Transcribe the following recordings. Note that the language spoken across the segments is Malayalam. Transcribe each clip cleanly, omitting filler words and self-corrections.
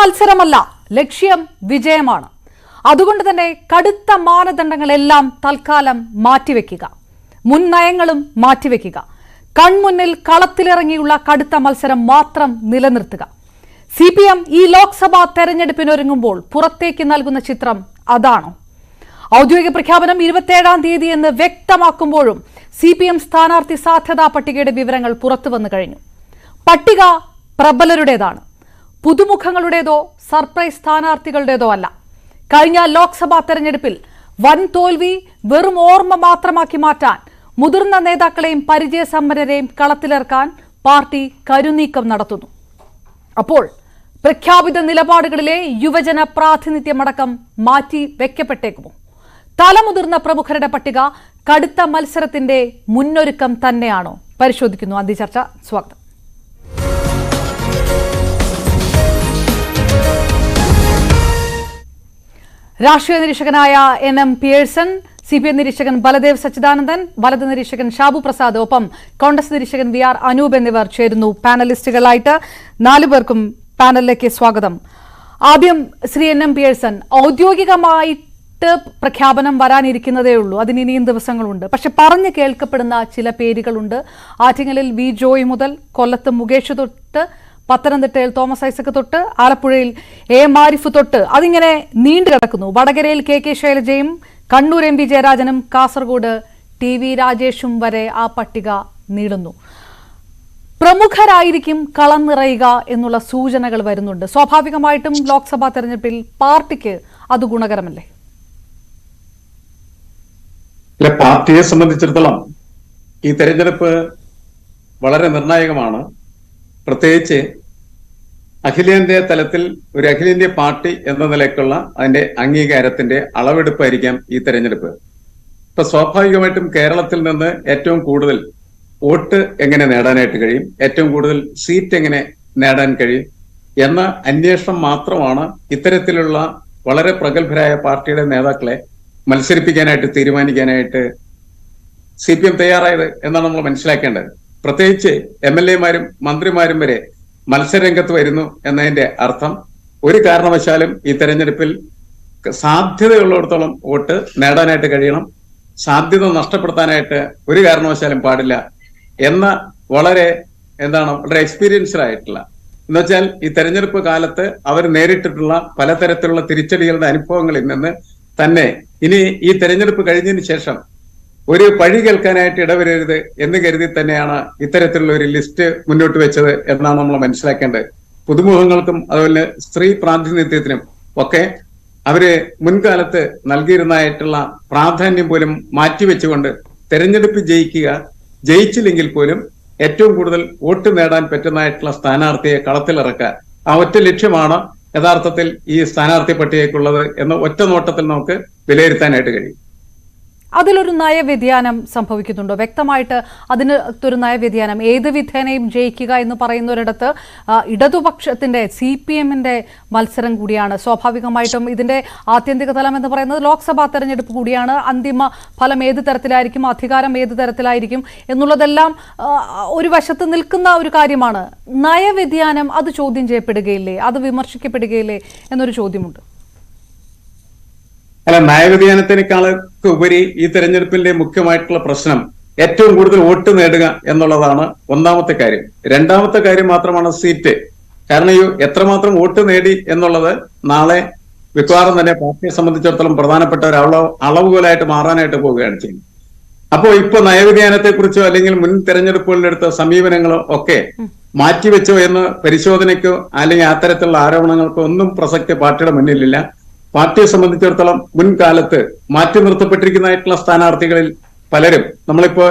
മത്സരമല്ല, ലക്ഷ്യം വിജയമാണ്. അതുകൊണ്ട് തന്നെ കടുത്ത മാനദണ്ഡങ്ങളെല്ലാം തൽക്കാലം മാറ്റിവെക്കുക, മുൻ നയങ്ങളും മാറ്റിവെക്കുക. കൺമുന്നിൽ കളത്തിലിറങ്ങിയുള്ള കടുത്ത മത്സരം മാത്രം നിലനിർത്തുക. CPM ഈ ലോക്സഭാ തെരഞ്ഞെടുപ്പിനൊരുങ്ങുമ്പോൾ പുറത്തേക്ക് നൽകുന്ന ചിത്രം അതാണോ? ഔദ്യോഗിക പ്രഖ്യാപനം 27-ാം തീയതി എന്ന് വ്യക്തമാക്കുമ്പോഴും CPM സ്ഥാനാർത്ഥി സാധ്യതാ പട്ടികയുടെ വിവരങ്ങൾ പുറത്തുവന്നു കഴിഞ്ഞു. പട്ടിക പ്രബലരുടേതാണ്, പുതുമുഖങ്ങളുടേതോ സർപ്രൈസ് സ്ഥാനാർത്ഥികളുടേതോ അല്ല. കഴിഞ്ഞ ലോക്സഭാ തെരഞ്ഞെടുപ്പിൽ വൻ തോൽവി വെറും ഓർമ്മ മാത്രമാക്കി മാറ്റാൻ മുതിർന്ന നേതാക്കളെയും പരിചയസമ്പന്നരെയും കളത്തിലിറക്കാൻ പാർട്ടി കരുനീക്കം നടത്തുന്നു. അപ്പോൾ പ്രഖ്യാപിത നിലപാടുകളിലെ യുവജന പ്രാതിനിധ്യമടക്കം മാറ്റി വെക്കപ്പെട്ടേക്കുമോ? തലമുതിർന്ന പ്രമുഖരുടെ പട്ടിക കടുത്ത മത്സരത്തിന്റെ മുന്നൊരുക്കം തന്നെയാണോ? പരിശോധിക്കുന്നു അതിചർച്ച. സ്വാഗതം. രാഷ്ട്രീയ നിരീക്ഷകനായ NM പിയേഴ്സൺ, CPM നിരീക്ഷകൻ ബലദേവ് സച്ചിദാനന്ദൻ, വലത് നിരീക്ഷകൻ ഷാബു പ്രസാദ്, ഒപ്പം കോൺഗ്രസ് നിരീക്ഷകൻ VR അനൂപ് എന്നിവർ ചേരുന്നു പാനലിസ്റ്റുകളായിട്ട്. 4 പേർക്കും പാനലിലേക്ക് സ്വാഗതം. ആദ്യം ശ്രീ NM പിയേഴ്സൺ, ഔദ്യോഗികമായിട്ട് പ്രഖ്യാപനം വരാനിരിക്കുന്നതേ ഉള്ളൂ, അതിന് ഇനിയും ദിവസങ്ങളുണ്ട്. പക്ഷെ പറഞ്ഞു കേൾക്കപ്പെടുന്ന ചില പേരുകളുണ്ട്. ആറ്റിങ്ങലിൽ V ജോയ് മുതൽ കൊല്ലത്ത് മുകേഷ് തൊട്ട് പത്തനംതിട്ടയിൽ തോമസ് ഐസക് തൊട്ട് ആലപ്പുഴയിൽ AM ആരിഫ് തൊട്ട് അതിങ്ങനെ നീണ്ടു കിടക്കുന്നു. വടകരയിൽ KK ശൈലജയും Kannur MP ജയരാജനും Kasaragod TV രാജേഷും വരെ ആ പട്ടിക നീളുന്നു. പ്രമുഖരായിരിക്കും കളം നിറയുക എന്നുള്ള സൂചനകൾ വരുന്നുണ്ട്. സ്വാഭാവികമായിട്ടും ലോക്സഭാ തെരഞ്ഞെടുപ്പിൽ പാർട്ടിക്ക് അത് ഗുണകരമല്ലേ? പാർട്ടിയെ സംബന്ധിച്ചിടത്തോളം ഈ തെരഞ്ഞെടുപ്പ് വളരെ നിർണായകമാണ്. പ്രത്യേകിച്ച് അഖിലേന്ത്യാ തലത്തിൽ ഒരു അഖിലേന്ത്യാ പാർട്ടി എന്ന നിലയ്ക്കുള്ള അതിന്റെ അംഗീകാരത്തിന്റെ അളവെടുപ്പായിരിക്കാം ഈ തെരഞ്ഞെടുപ്പ്. ഇപ്പൊ സ്വാഭാവികമായിട്ടും കേരളത്തിൽ നിന്ന് ഏറ്റവും കൂടുതൽ വോട്ട് എങ്ങനെ നേടാനായിട്ട് കഴിയും, ഏറ്റവും കൂടുതൽ സീറ്റ് എങ്ങനെ നേടാൻ കഴിയും എന്ന അന്വേഷണം മാത്രമാണ് ഇത്തരത്തിലുള്ള വളരെ പ്രഗത്ഭരായ പാർട്ടിയുടെ നേതാക്കളെ മത്സരിപ്പിക്കാനായിട്ട് തീരുമാനിക്കാനായിട്ട് CPM തയ്യാറായത് എന്നാണ് നമ്മൾ മനസ്സിലാക്കേണ്ടത്. പ്രത്യേകിച്ച് MLA മാരും മന്ത്രിമാരും വരെ മത്സരരംഗത്ത് വരുന്നു എന്നതിന്റെ അർത്ഥം ഒരു കാരണവശാലും ഈ തെരഞ്ഞെടുപ്പിൽ സാധ്യതയുള്ളിടത്തോളം വോട്ട് നേടാനായിട്ട് കഴിയണം, സാധ്യത നഷ്ടപ്പെടുത്താനായിട്ട് ഒരു കാരണവശാലും പാടില്ല എന്ന വളരെ എക്സ്പീരിയൻസ്ഡ് ആയിട്ടുള്ള, എന്നുവെച്ചാൽ ഈ തെരഞ്ഞെടുപ്പ് കാലത്ത് അവർ നേരിട്ടിട്ടുള്ള പലതരത്തിലുള്ള തിരിച്ചടികളുടെ അനുഭവങ്ങളിൽ നിന്ന് തന്നെ ഇനി ഈ തെരഞ്ഞെടുപ്പ് കഴിഞ്ഞതിന് ശേഷം ഒരു പഴി കേൾക്കാനായിട്ട് ഇടവരരുത് എന്ന് കരുതി തന്നെയാണ് ഇത്തരത്തിലുള്ള ഒരു ലിസ്റ്റ് മുന്നോട്ട് വെച്ചത് എന്നാണ് നമ്മൾ മനസ്സിലാക്കേണ്ടത്. പുതുമുഖങ്ങൾക്കും അതുപോലെ സ്ത്രീ പ്രാതിനിധ്യത്തിനും ഒക്കെ അവര് മുൻകാലത്ത് നൽകിയിരുന്നതായിട്ടുള്ള പ്രാധാന്യം പോലും മാറ്റിവെച്ചുകൊണ്ട് തെരഞ്ഞെടുപ്പ് ജയിച്ചില്ലെങ്കിൽ പോലും ഏറ്റവും കൂടുതൽ വോട്ട് നേടാൻ പറ്റുന്നതായിട്ടുള്ള സ്ഥാനാർത്ഥിയെ കളത്തിലിറക്കുക, ആ ഒറ്റ ലക്ഷ്യമാണ് യഥാർത്ഥത്തിൽ ഈ സ്ഥാനാർത്ഥി പട്ടികയ്ക്കുള്ളത് എന്ന് ഒറ്റ നോട്ടത്തിൽ നമുക്ക് വിലയിരുത്താനായിട്ട് കഴിയും. അതിലൊരു നയവ്യതിയാനം സംഭവിക്കുന്നുണ്ടോ? വ്യക്തമായിട്ട് അതിനൊരു നയവ്യതിയാനം, ഏത് വിധേനയും ജയിക്കുക എന്ന് പറയുന്നൊരിടത്ത് ഇടതുപക്ഷത്തിന്റെ CPMന്റെ മത്സരം കൂടിയാണ്. സ്വാഭാവികമായിട്ടും ഇതിന്റെ ആത്യന്തിക തലം എന്ന് പറയുന്നത് ലോക്സഭാ തെരഞ്ഞെടുപ്പ് കൂടിയാണ്. അന്തിമ ഫലം ഏത് തരത്തിലായിരിക്കും, അധികാരം ഏത് തരത്തിലായിരിക്കും എന്നുള്ളതെല്ലാം ഒരു വശത്ത് നിൽക്കുന്ന ഒരു കാര്യമാണ്. നയവ്യതിയാനം അത് ചോദ്യം ചെയ്യപ്പെടുകയില്ലേ, അത് വിമർശിക്കപ്പെടുകയില്ലേ എന്നൊരു ചോദ്യമുണ്ട്. അല്ല, നയവ്യതിയാനത്തിനേക്കാളൊക്കെ ഉപരി ഈ തെരഞ്ഞെടുപ്പിന്റെ മുഖ്യമായിട്ടുള്ള പ്രശ്നം ഏറ്റവും കൂടുതൽ വോട്ട് നേടുക എന്നുള്ളതാണ് ഒന്നാമത്തെ കാര്യം. രണ്ടാമത്തെ കാര്യം മാത്രമാണ് സീറ്റ്. കാരണം ഈ എത്രമാത്രം വോട്ട് നേടി എന്നുള്ളത് നാളെ മിക്കവാറും തന്നെ പാർട്ടിയെ സംബന്ധിച്ചിടത്തോളം പ്രധാനപ്പെട്ട ഒരു അളവുകോലായിട്ട് മാറാനായിട്ട് പോവുകയാണ് ചെയ്യുന്നത്. അപ്പോൾ ഇപ്പൊ നയവ്യതിയാനത്തെക്കുറിച്ചോ അല്ലെങ്കിൽ മുൻ തെരഞ്ഞെടുപ്പുകളിലെടുത്ത സമീപനങ്ങളോ ഒക്കെ മാറ്റിവെച്ചോ എന്ന് പരിശോധനയ്ക്കോ അല്ലെങ്കിൽ അത്തരത്തിലുള്ള ആരോപണങ്ങൾക്കോ ഒന്നും പ്രസക്തി പാർട്ടിയുടെ മുന്നിലില്ല. പാർട്ടിയെ സംബന്ധിച്ചിടത്തോളം മുൻകാലത്ത് മാറ്റി നിർത്തപ്പെട്ടിരിക്കുന്നതായിട്ടുള്ള സ്ഥാനാർത്ഥികളിൽ പലരും, നമ്മളിപ്പോ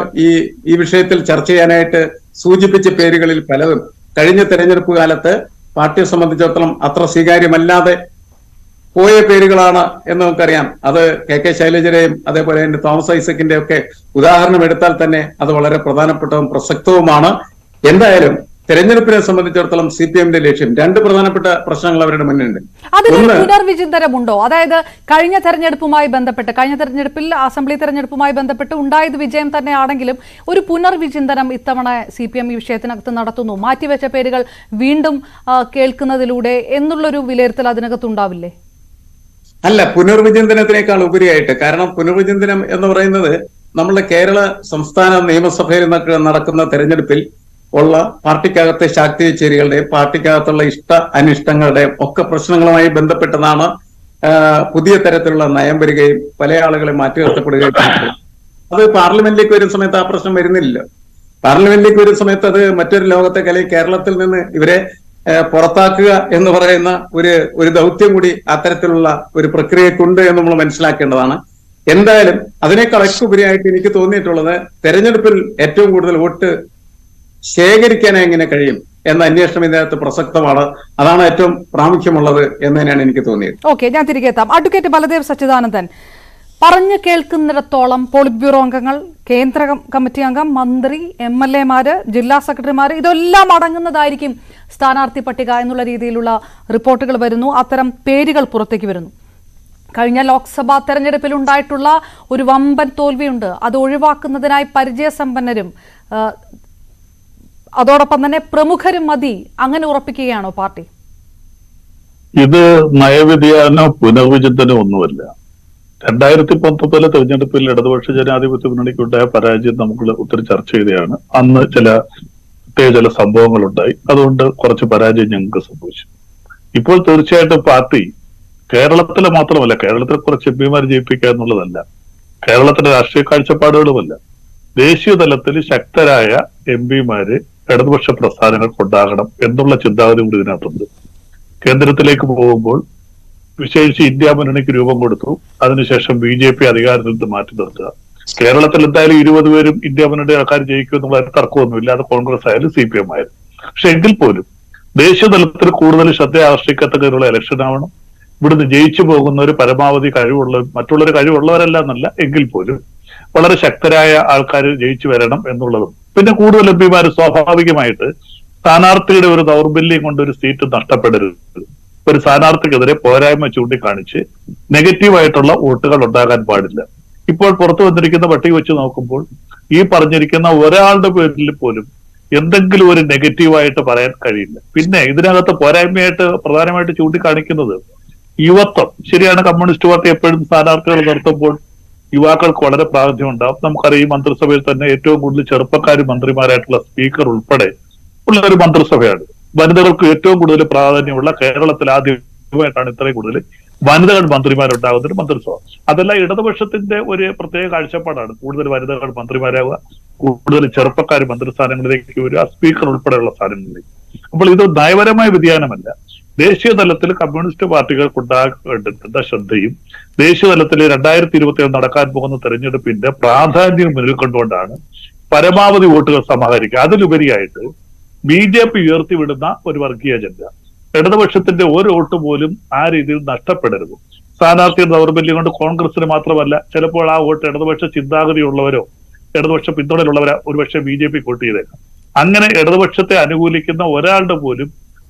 ഈ വിഷയത്തിൽ ചർച്ച ചെയ്യാനായിട്ട് സൂചിപ്പിച്ച പേരുകളിൽ പലതും കഴിഞ്ഞ തെരഞ്ഞെടുപ്പ് കാലത്ത് പാർട്ടിയെ സംബന്ധിച്ചിടത്തോളം അത്ര സ്വീകാര്യമല്ലാതെ പോയ പേരുകളാണ് എന്ന് നമുക്കറിയാം. അത് KK ശൈലജയുടെയും അതേപോലെ തന്നെ തോമസ് ഐസക്കിന്റെ ഒക്കെ ഉദാഹരണം എടുത്താൽ തന്നെ അത് വളരെ പ്രധാനപ്പെട്ടതും പ്രസക്തവുമാണ്. എന്തായാലും തെരഞ്ഞെടുപ്പിനെ സംബന്ധിച്ചിടത്തോളം CPM-ന്റെ ലക്ഷ്യം രണ്ട് പ്രധാനപ്പെട്ട പ്രശ്നങ്ങൾ അവരുടെ മുന്നിലുണ്ട്. അതിലൊരു പുനർവിചിന്തനമുണ്ടോ? അതായത് കഴിഞ്ഞ തെരഞ്ഞെടുപ്പിൽ അസംബ്ലി തെരഞ്ഞെടുപ്പുമായി ബന്ധപ്പെട്ട് ഉണ്ടായത് വിജയം തന്നെയാണെങ്കിലും ഒരു പുനർവിചിന്തനം ഇത്തവണ CPM ഈ വിഷയത്തിനകത്ത് നടത്തുന്നു, മാറ്റിവെച്ച പേരുകൾ വീണ്ടും കേൾക്കുന്നതിലൂടെ എന്നുള്ളൊരു വിലയിരുത്തൽ അതിനകത്തുണ്ടാവില്ലേ? അല്ല, പുനർവിചിന്തനത്തിനേക്കാൾ ഉപരിയായിട്ട്. കാരണം പുനർവിചിന്തനം എന്ന് പറയുന്നത് നമ്മുടെ കേരള സംസ്ഥാന നിയമസഭയിൽ നടക്കുന്ന തെരഞ്ഞെടുപ്പിൽ ഉള്ള പാർട്ടിക്കകത്തെ ശാക്തികചേരികളുടെയും പാർട്ടിക്കകത്തുള്ള ഇഷ്ട അനിഷ്ടങ്ങളുടെയും ഒക്കെ പ്രശ്നങ്ങളുമായി ബന്ധപ്പെട്ടതാണ് പുതിയ തരത്തിലുള്ള നയം വരികയും പല ആളുകളെ മാറ്റി നിർത്തപ്പെടുകയും ചെയ്യുന്നത്. അത് പാർലമെന്റിലേക്ക് വരുന്ന സമയത്ത് ആ പ്രശ്നം വരുന്നില്ല. പാർലമെന്റിലേക്ക് വരുന്ന സമയത്ത് അത് മറ്റൊരു ലോകത്തെ അല്ലെങ്കിൽ കേരളത്തിൽ നിന്ന് ഇവരെ പുറത്താക്കുക എന്ന് പറയുന്ന ഒരു ദൗത്യം കൂടി അത്തരത്തിലുള്ള ഒരു പ്രക്രിയക്കുണ്ട് എന്ന് നമ്മൾ മനസ്സിലാക്കേണ്ടതാണ്. എന്തായാലും അതിനേക്കാളൊക്കെ ഉപരിയായിട്ട് എനിക്ക് തോന്നിയിട്ടുള്ളത് തെരഞ്ഞെടുപ്പിൽ ഏറ്റവും കൂടുതൽ വോട്ട് ശേഖരിക്കാൻ എങ്ങനെ കഴിയും എന്ന അന്വേഷണം ഇതിനകത്ത് പ്രസക്തമാണ്. അതാണ് ഏറ്റവും പ്രാമുഖ്യമുള്ളത് എന്ന് തന്നെയാണ് എനിക്ക് തോന്നിയത്. ഓക്കെ, ഞാൻ തിരികെ എത്താം. അഡ്വക്കേറ്റ് ബലദേവ് സച്ചിദാനന്ദൻ, പറഞ്ഞു കേൾക്കുന്നിടത്തോളം പോളിറ്റ് ബ്യൂറോ അംഗങ്ങൾ, കേന്ദ്ര കമ്മിറ്റി അംഗം, മന്ത്രി, MLA-മാര്, ജില്ലാ സെക്രട്ടറിമാര് ഇതെല്ലാം അടങ്ങുന്നതായിരിക്കും സ്ഥാനാർത്ഥി പട്ടിക എന്നുള്ള രീതിയിലുള്ള റിപ്പോർട്ടുകൾ വരുന്നു. അത്തരം പേരുകൾ പുറത്തേക്ക് വരുന്നു. കഴിഞ്ഞ ലോക്സഭാ തെരഞ്ഞെടുപ്പിൽ ഉണ്ടായിട്ടുള്ള ഒരു വമ്പൻ തോൽവിയുണ്ട്. അത് ഒഴിവാക്കുന്നതിനായി പരിചയസമ്പന്നരും അതോടൊപ്പം തന്നെ പ്രമുഖരും മതി, അങ്ങനെ ഉറപ്പിക്കുകയാണോ പാർട്ടി? ഇത് നയവ്യതിയാനോ പുനർവിചിന്തനോ ഒന്നുമല്ല. 2019 തെരഞ്ഞെടുപ്പിൽ ഇടതുപക്ഷ ജനാധിപത്യ മുന്നണിക്കുണ്ടായ പരാജയം നമ്മൾ ഒത്തിരി ചർച്ച ചെയ്തതാണ്. അന്ന് ചില സംഭവങ്ങൾ ഉണ്ടായി, അതുകൊണ്ട് കുറച്ച് പരാജയം ഞങ്ങൾക്ക് സംഭവിച്ചു. ഇപ്പോൾ തീർച്ചയായിട്ടും പാർട്ടി കേരളത്തിലെ മാത്രമല്ല, കേരളത്തിൽ കുറച്ച് MP-മാർ ജയിപ്പിക്കുക എന്നുള്ളതല്ല, കേരളത്തിലെ രാഷ്ട്രീയ കാഴ്ചപ്പാടുകളുമല്ല, ദേശീയ തലത്തിൽ ശക്തരായ MP-മാര് ഇടതുപക്ഷ പ്രസ്ഥാനങ്ങൾക്കുണ്ടാകണം എന്നുള്ള ചിന്താഗതി കൂടി ഇതിനകത്തുണ്ട്. കേന്ദ്രത്തിലേക്ക് പോകുമ്പോൾ വിശേഷിച്ച് ഇന്ത്യ മുന്നണിക്ക് രൂപം കൊടുത്തു. അതിനുശേഷം BJP അധികാരത്തിൽ നിന്ന് മാറ്റി നിർത്തുക. കേരളത്തിൽ എന്തായാലും 20 പേരും ഇന്ത്യ മുന്നണിയുടെ ആൾക്കാർ ജയിക്കും എന്നുള്ള തർക്കമൊന്നുമില്ല. അത് കോൺഗ്രസ് ആയാലും CPM ആയാലും. പക്ഷെ എങ്കിൽ പോലും ദേശീയ തലത്തിൽ കൂടുതൽ ശ്രദ്ധ ആകർഷിക്കത്തക്കതിലുള്ള ഇലക്ഷൻ ആവണം. ഇവിടുന്ന് ജയിച്ചു പോകുന്നവർ പരമാവധി മറ്റുള്ളവർ കഴിവുള്ളവരല്ല എന്നല്ല, എങ്കിൽ പോലും വളരെ ശക്തരായ ആൾക്കാർ ജയിച്ചു വരണം എന്നുള്ളതും, പിന്നെ കൂടുതൽ MP-മാർ സ്വാഭാവികമായിട്ട് സ്ഥാനാർത്ഥിയുടെ ഒരു ദൗർബല്യം കൊണ്ട് ഒരു സീറ്റ് നഷ്ടപ്പെടരുത്. ഒരു സ്ഥാനാർത്ഥിക്കെതിരെ പോരായ്മ ചൂണ്ടിക്കാണിച്ച് നെഗറ്റീവായിട്ടുള്ള വോട്ടുകൾ ഉണ്ടാകാൻ പാടില്ല. ഇപ്പോൾ പുറത്തു വന്നിരിക്കുന്ന പട്ടിക വെച്ച് നോക്കുമ്പോൾ ഈ പറഞ്ഞിരിക്കുന്ന ഒരാളുടെ പേരിൽ പോലും എന്തെങ്കിലും ഒരു നെഗറ്റീവായിട്ട് പറയാൻ കഴിയില്ല. പിന്നെ ഇതിനകത്ത് പോരായ്മയായിട്ട് പ്രധാനമായിട്ട് ചൂണ്ടിക്കാണിക്കുന്നത് യുവത്വം. ശരിയാണ്, കമ്മ്യൂണിസ്റ്റ് പാർട്ടി എപ്പോഴും സ്ഥാനാർത്ഥികൾ നിർത്തുമ്പോൾ യുവാക്കൾക്ക് വളരെ പ്രാധാന്യം ഉണ്ടാവും. നമുക്കറിയാം, ഈ മന്ത്രിസഭയിൽ തന്നെ ഏറ്റവും കൂടുതൽ ചെറുപ്പക്കാർ മന്ത്രിമാരായിട്ടുള്ള സ്പീക്കർ ഉൾപ്പെടെ ഉള്ള ഒരു മന്ത്രിസഭയാണ്. വനിതകൾക്ക് ഏറ്റവും കൂടുതൽ പ്രാധാന്യമുള്ള, കേരളത്തിൽ ആദ്യമായിട്ടാണ് ഇത്രയും കൂടുതൽ വനിതകൾ മന്ത്രിമാരുണ്ടാകുന്ന ഒരു മന്ത്രിസഭ. അതെല്ലാം ഇടതുപക്ഷത്തിന്റെ ഒരു പ്രത്യേക കാഴ്ചപ്പാടാണ്. കൂടുതൽ വനിതകൾ മന്ത്രിമാരാവുക, കൂടുതൽ ചെറുപ്പക്കാർ മന്ത്രിസ്ഥാനങ്ങളിലേക്ക് വരിക, സ്പീക്കർ ഉൾപ്പെടെയുള്ള സ്ഥാനങ്ങളിലേക്ക്. അപ്പോൾ ഇത് നയപരമായ വ്യതിയാനമല്ല. ദേശീയ തലത്തിൽ കമ്മ്യൂണിസ്റ്റ് പാർട്ടികൾക്കുണ്ടാകേണ്ട ശ്രദ്ധയും ദേശീയ തലത്തിൽ 2027 നടക്കാൻ പോകുന്ന തെരഞ്ഞെടുപ്പിന്റെ പ്രാധാന്യം മുന്നിൽ കൊണ്ടുകൊണ്ടാണ് പരമാവധി വോട്ടുകൾ സമാഹരിക്കുക. അതിലുപരിയായിട്ട് BJP ഉയർത്തിവിടുന്ന ഒരു വർഗീയ അജണ്ട, ഇടതുപക്ഷത്തിന്റെ ഒരു വോട്ട് പോലും ആ രീതിയിൽ നഷ്ടപ്പെടരുത്. സ്ഥാനാർത്ഥിയുടെ ദൗർബല്യം കൊണ്ട് കോൺഗ്രസിന് മാത്രമല്ല, ചിലപ്പോൾ ആ വോട്ട് ഇടതുപക്ഷ ചിന്താഗതിയുള്ളവരോ ഇടതുപക്ഷ പിന്തുണയിലുള്ളവരോ ഒരുപക്ഷെ BJP വോട്ട് ചെയ്തേക്കാം. അങ്ങനെ ഇടതുപക്ഷത്തെ അനുകൂലിക്കുന്ന ഒരാളുടെ പോലും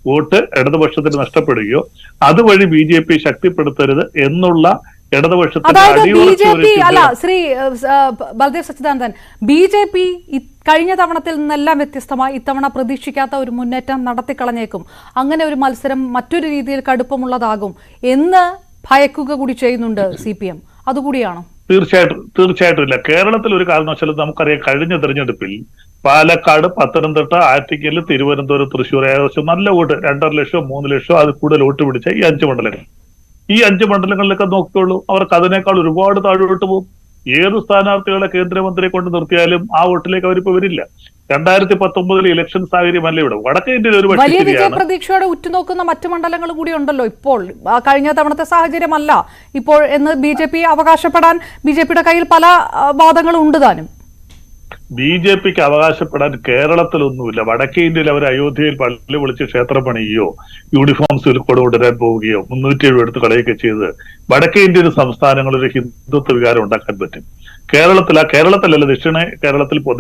വോട്ട് ഇടതുപക്ഷത്തിന് നഷ്ടപ്പെടുകയോ അതുവഴി BJP ശക്തിപ്പെടുത്തരുത് എന്നുള്ള ശ്രീ ബലദേവ് സച്ചിദാനന്ദൻ, BJP കഴിഞ്ഞ തവണത്തിൽ നിന്നെല്ലാം വ്യത്യസ്തമായി ഇത്തവണ പ്രതീക്ഷിക്കാത്ത ഒരു മുന്നേറ്റം നടത്തിക്കളഞ്ഞേക്കും, അങ്ങനെ ഒരു മത്സരം മറ്റൊരു രീതിയിൽ കടുപ്പമുള്ളതാകും എന്ന് ഭയക്കുക കൂടി ചെയ്യുന്നുണ്ട് CPM. അതുകൂടിയാണോ? തീർച്ചയായിട്ടും ഇല്ല. കേരളത്തിൽ ഒരു കാരണവശാലും നമുക്കറിയാം, കഴിഞ്ഞ തെരഞ്ഞെടുപ്പിൽ പാലക്കാട്, പത്തനംതിട്ട, ആറ്റിങ്ങൽ, തിരുവനന്തപുരം, തൃശ്ശൂർ ഏകദേശം നല്ല വോട്ട് 2.5 ലക്ഷം 3 ലക്ഷം അത് കൂടുതൽ വോട്ട് പിടിച്ച ഈ 5 മണ്ഡലങ്ങൾ. ഈ 5 മണ്ഡലങ്ങളിലൊക്കെ നോക്കിക്കോളൂ, അവർക്ക് അതിനേക്കാൾ ഒരുപാട് താഴോട്ട് പോകും. ഏത് സ്ഥാനാർത്ഥികളെ കേന്ദ്രമന്ത്രിയെ കൊണ്ട് നിർത്തിയാലും ആ വോട്ടിലേക്ക് അവരിപ്പോ വരില്ല. 2019 ഇലക്ഷൻ സാഹചര്യമല്ല ഇവിടെ. വടക്കേ ഇന്ത്യയിൽ ഒരു വലിയ വിജയപ്രതീക്ഷയോടെ ഉറ്റുനോക്കുന്ന മറ്റു മണ്ഡലങ്ങൾ കൂടി ഉണ്ടല്ലോ ഇപ്പോൾ. കഴിഞ്ഞ തവണത്തെ സാഹചര്യമല്ല ഇപ്പോൾ എന്ന് BJP അവകാശപ്പെടാൻ BJPയുടെ കയ്യിൽ പല വാദങ്ങളും ഉണ്ട് താനും. BJPക്ക് അവകാശപ്പെടാൻ കേരളത്തിലൊന്നുമില്ല. വടക്കേ ഇന്ത്യയിൽ അവർ അയോധ്യയിൽ പള്ളി വിളിച്ച് ക്ഷേത്രം പണിയുകയോ യൂണിഫോം സിവിൽ കോഡ് കൊണ്ടുവരാൻ പോവുകയോ 307 എടുത്ത് കളയുകയൊക്കെ ചെയ്ത് വടക്കേ ഇന്ത്യൻ സംസ്ഥാനങ്ങളിൽ ഹിന്ദുത്വ വികാരം ഉണ്ടാക്കാൻ പറ്റും. കേരളത്തിലല്ല,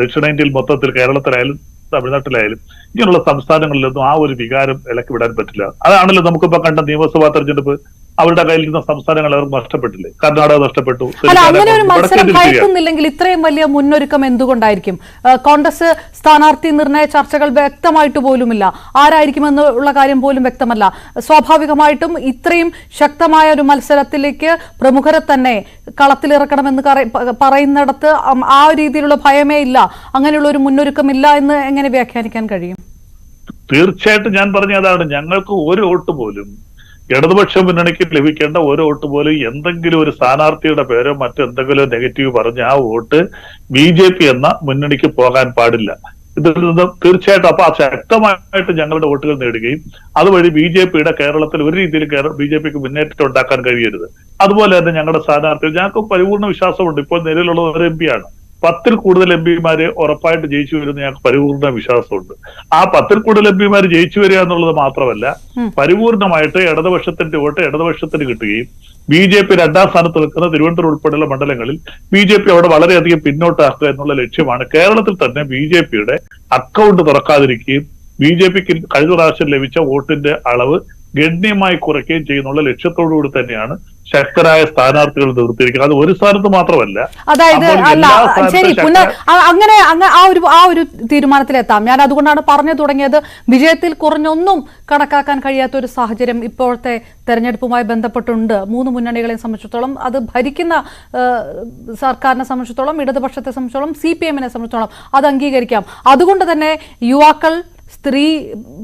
ദക്ഷിണേന്ത്യയിൽ മൊത്തത്തിൽ, കേരളത്തിലായാലും തമിഴ്നാട്ടിലായാലും ഇങ്ങനെയുള്ള സംസ്ഥാനങ്ങളിലൊന്നും ആ ഒരു വികാരം ഇളക്കി വിടാൻ പറ്റില്ല. അതാണല്ലോ നമുക്കിപ്പോ കണ്ട നിയമസഭാ തെരഞ്ഞെടുപ്പ്. അവരുടെ കയ്യിൽ നിന്ന് സംസ്ഥാനങ്ങൾ അവർക്ക് നഷ്ടപ്പെട്ടില്ലേ? കർണാടക നഷ്ടപ്പെട്ടു. അല്ല, അങ്ങനെ ഒരു മത്സരം ഭയക്കുന്നില്ലെങ്കിൽ ഇത്രയും വലിയ മുന്നൊരുക്കം എന്തുകൊണ്ടായിരിക്കും? കോൺഗ്രസ് സ്ഥാനാർത്ഥി നിർണയ ചർച്ചകൾ വ്യക്തമായിട്ട് പോലുമില്ല, ആരായിരിക്കുമെന്നുള്ള കാര്യം പോലും വ്യക്തമല്ല. സ്വാഭാവികമായിട്ടും ഇത്രയും ശക്തമായ ഒരു മത്സരത്തിലേക്ക് പ്രമുഖരെ തന്നെ കളത്തിലിറക്കണമെന്ന് പറയുന്നിടത്ത് ആ രീതിയിലുള്ള ഭയമേ ഇല്ല, അങ്ങനെയുള്ള ഒരു മുന്നൊരുക്കമില്ല എന്ന് എങ്ങനെ വ്യാഖ്യാനിക്കാൻ കഴിയും? തീർച്ചയായിട്ടും ഞാൻ പറഞ്ഞതാണ്, ഞങ്ങൾക്ക് ഒരു വോട്ട് പോലും ഇടതുപക്ഷ മുന്നണിക്ക് ലഭിക്കേണ്ട ഒരു വോട്ട് പോലും എന്തെങ്കിലും ഒരു സ്ഥാനാർത്ഥിയുടെ പേരോ മറ്റെന്തെങ്കിലും നെഗറ്റീവ് പറഞ്ഞ് ആ വോട്ട് BJP എന്ന മുന്നണിക്ക് പോകാൻ പാടില്ല. ഇതിൽ നിന്ന് തീർച്ചയായിട്ടും അപ്പൊ ശക്തമായിട്ട് ഞങ്ങളുടെ വോട്ടുകൾ നേടുകയും അതുവഴി BJPയുടെ കേരളത്തിൽ ഒരു രീതിയിൽ BJPക്ക് മുന്നേറ്റം ഉണ്ടാക്കാൻ കഴിയരുത്. അതുപോലെ തന്നെ ഞങ്ങളുടെ സ്ഥാനാർത്ഥികൾ ഞങ്ങൾക്ക് പരിപൂർണ്ണ വിശ്വാസമുണ്ട്. ഇപ്പോൾ നിലവിലുള്ള ഒരു MP ആണ്. 10-ൽ കൂടുതൽ MPമാര് ഉറപ്പായിട്ട് ജയിച്ചു വരുന്ന ഞങ്ങൾക്ക് പരിപൂർണ്ണ വിശ്വാസമുണ്ട്. ആ 10-ൽ കൂടുതൽ MPമാര് ജയിച്ചു വരിക എന്നുള്ളത് മാത്രമല്ല, പരിപൂർണമായിട്ട് ഇടതുപക്ഷത്തിന്റെ വോട്ട് ഇടതുപക്ഷത്തിന് കിട്ടുകയും BJP 2ാം സ്ഥാനത്ത് നിൽക്കുന്ന തിരുവനന്തപുരം ഉൾപ്പെടെയുള്ള മണ്ഡലങ്ങളിൽ BJP അവിടെ വളരെയധികം പിന്നോട്ടാക്കുക എന്നുള്ള ലക്ഷ്യമാണ്. കേരളത്തിൽ തന്നെ BJPയുടെ അക്കൗണ്ട് തുറക്കാതിരിക്കുകയും BJPക്ക് കഴിഞ്ഞ പ്രാവശ്യം ലഭിച്ച വോട്ടിന്റെ അളവ് ഗണ്യമായി കുറയ്ക്കുകയും ചെയ്യുന്നുള്ള ലക്ഷ്യത്തോടുകൂടി തന്നെയാണ് ശക്തരായ സ്ഥാനാർത്ഥികൾ നിർത്തിയിരിക്കുന്നത്. അത് ഒരു സ്ഥാനത്ത് മാത്രമല്ല. അതായത് അല്ല, ശരി, അങ്ങനെ ആ ഒരു തീരുമാനത്തിലെത്താം. ഞാൻ അതുകൊണ്ടാണ് പറഞ്ഞു തുടങ്ങിയത്, വിജയത്തിൽ കുറഞ്ഞൊന്നും കണക്കാക്കാൻ കഴിയാത്ത ഒരു സാഹചര്യം ഇപ്പോഴത്തെ തെരഞ്ഞെടുപ്പുമായി ബന്ധപ്പെട്ടുണ്ട്. 3 മുന്നണികളെ സംബന്ധിച്ചിടത്തോളം, അത് ഭരിക്കുന്ന സർക്കാരിനെ സംബന്ധിച്ചിടത്തോളം, ഇടതുപക്ഷത്തെ സംബന്ധിച്ചിടത്തോളം, CPM-നെ സംബന്ധിച്ചിടത്തോളം അത് അംഗീകരിക്കാം. അതുകൊണ്ട് തന്നെ യുവാക്കൾ, സ്ത്രീ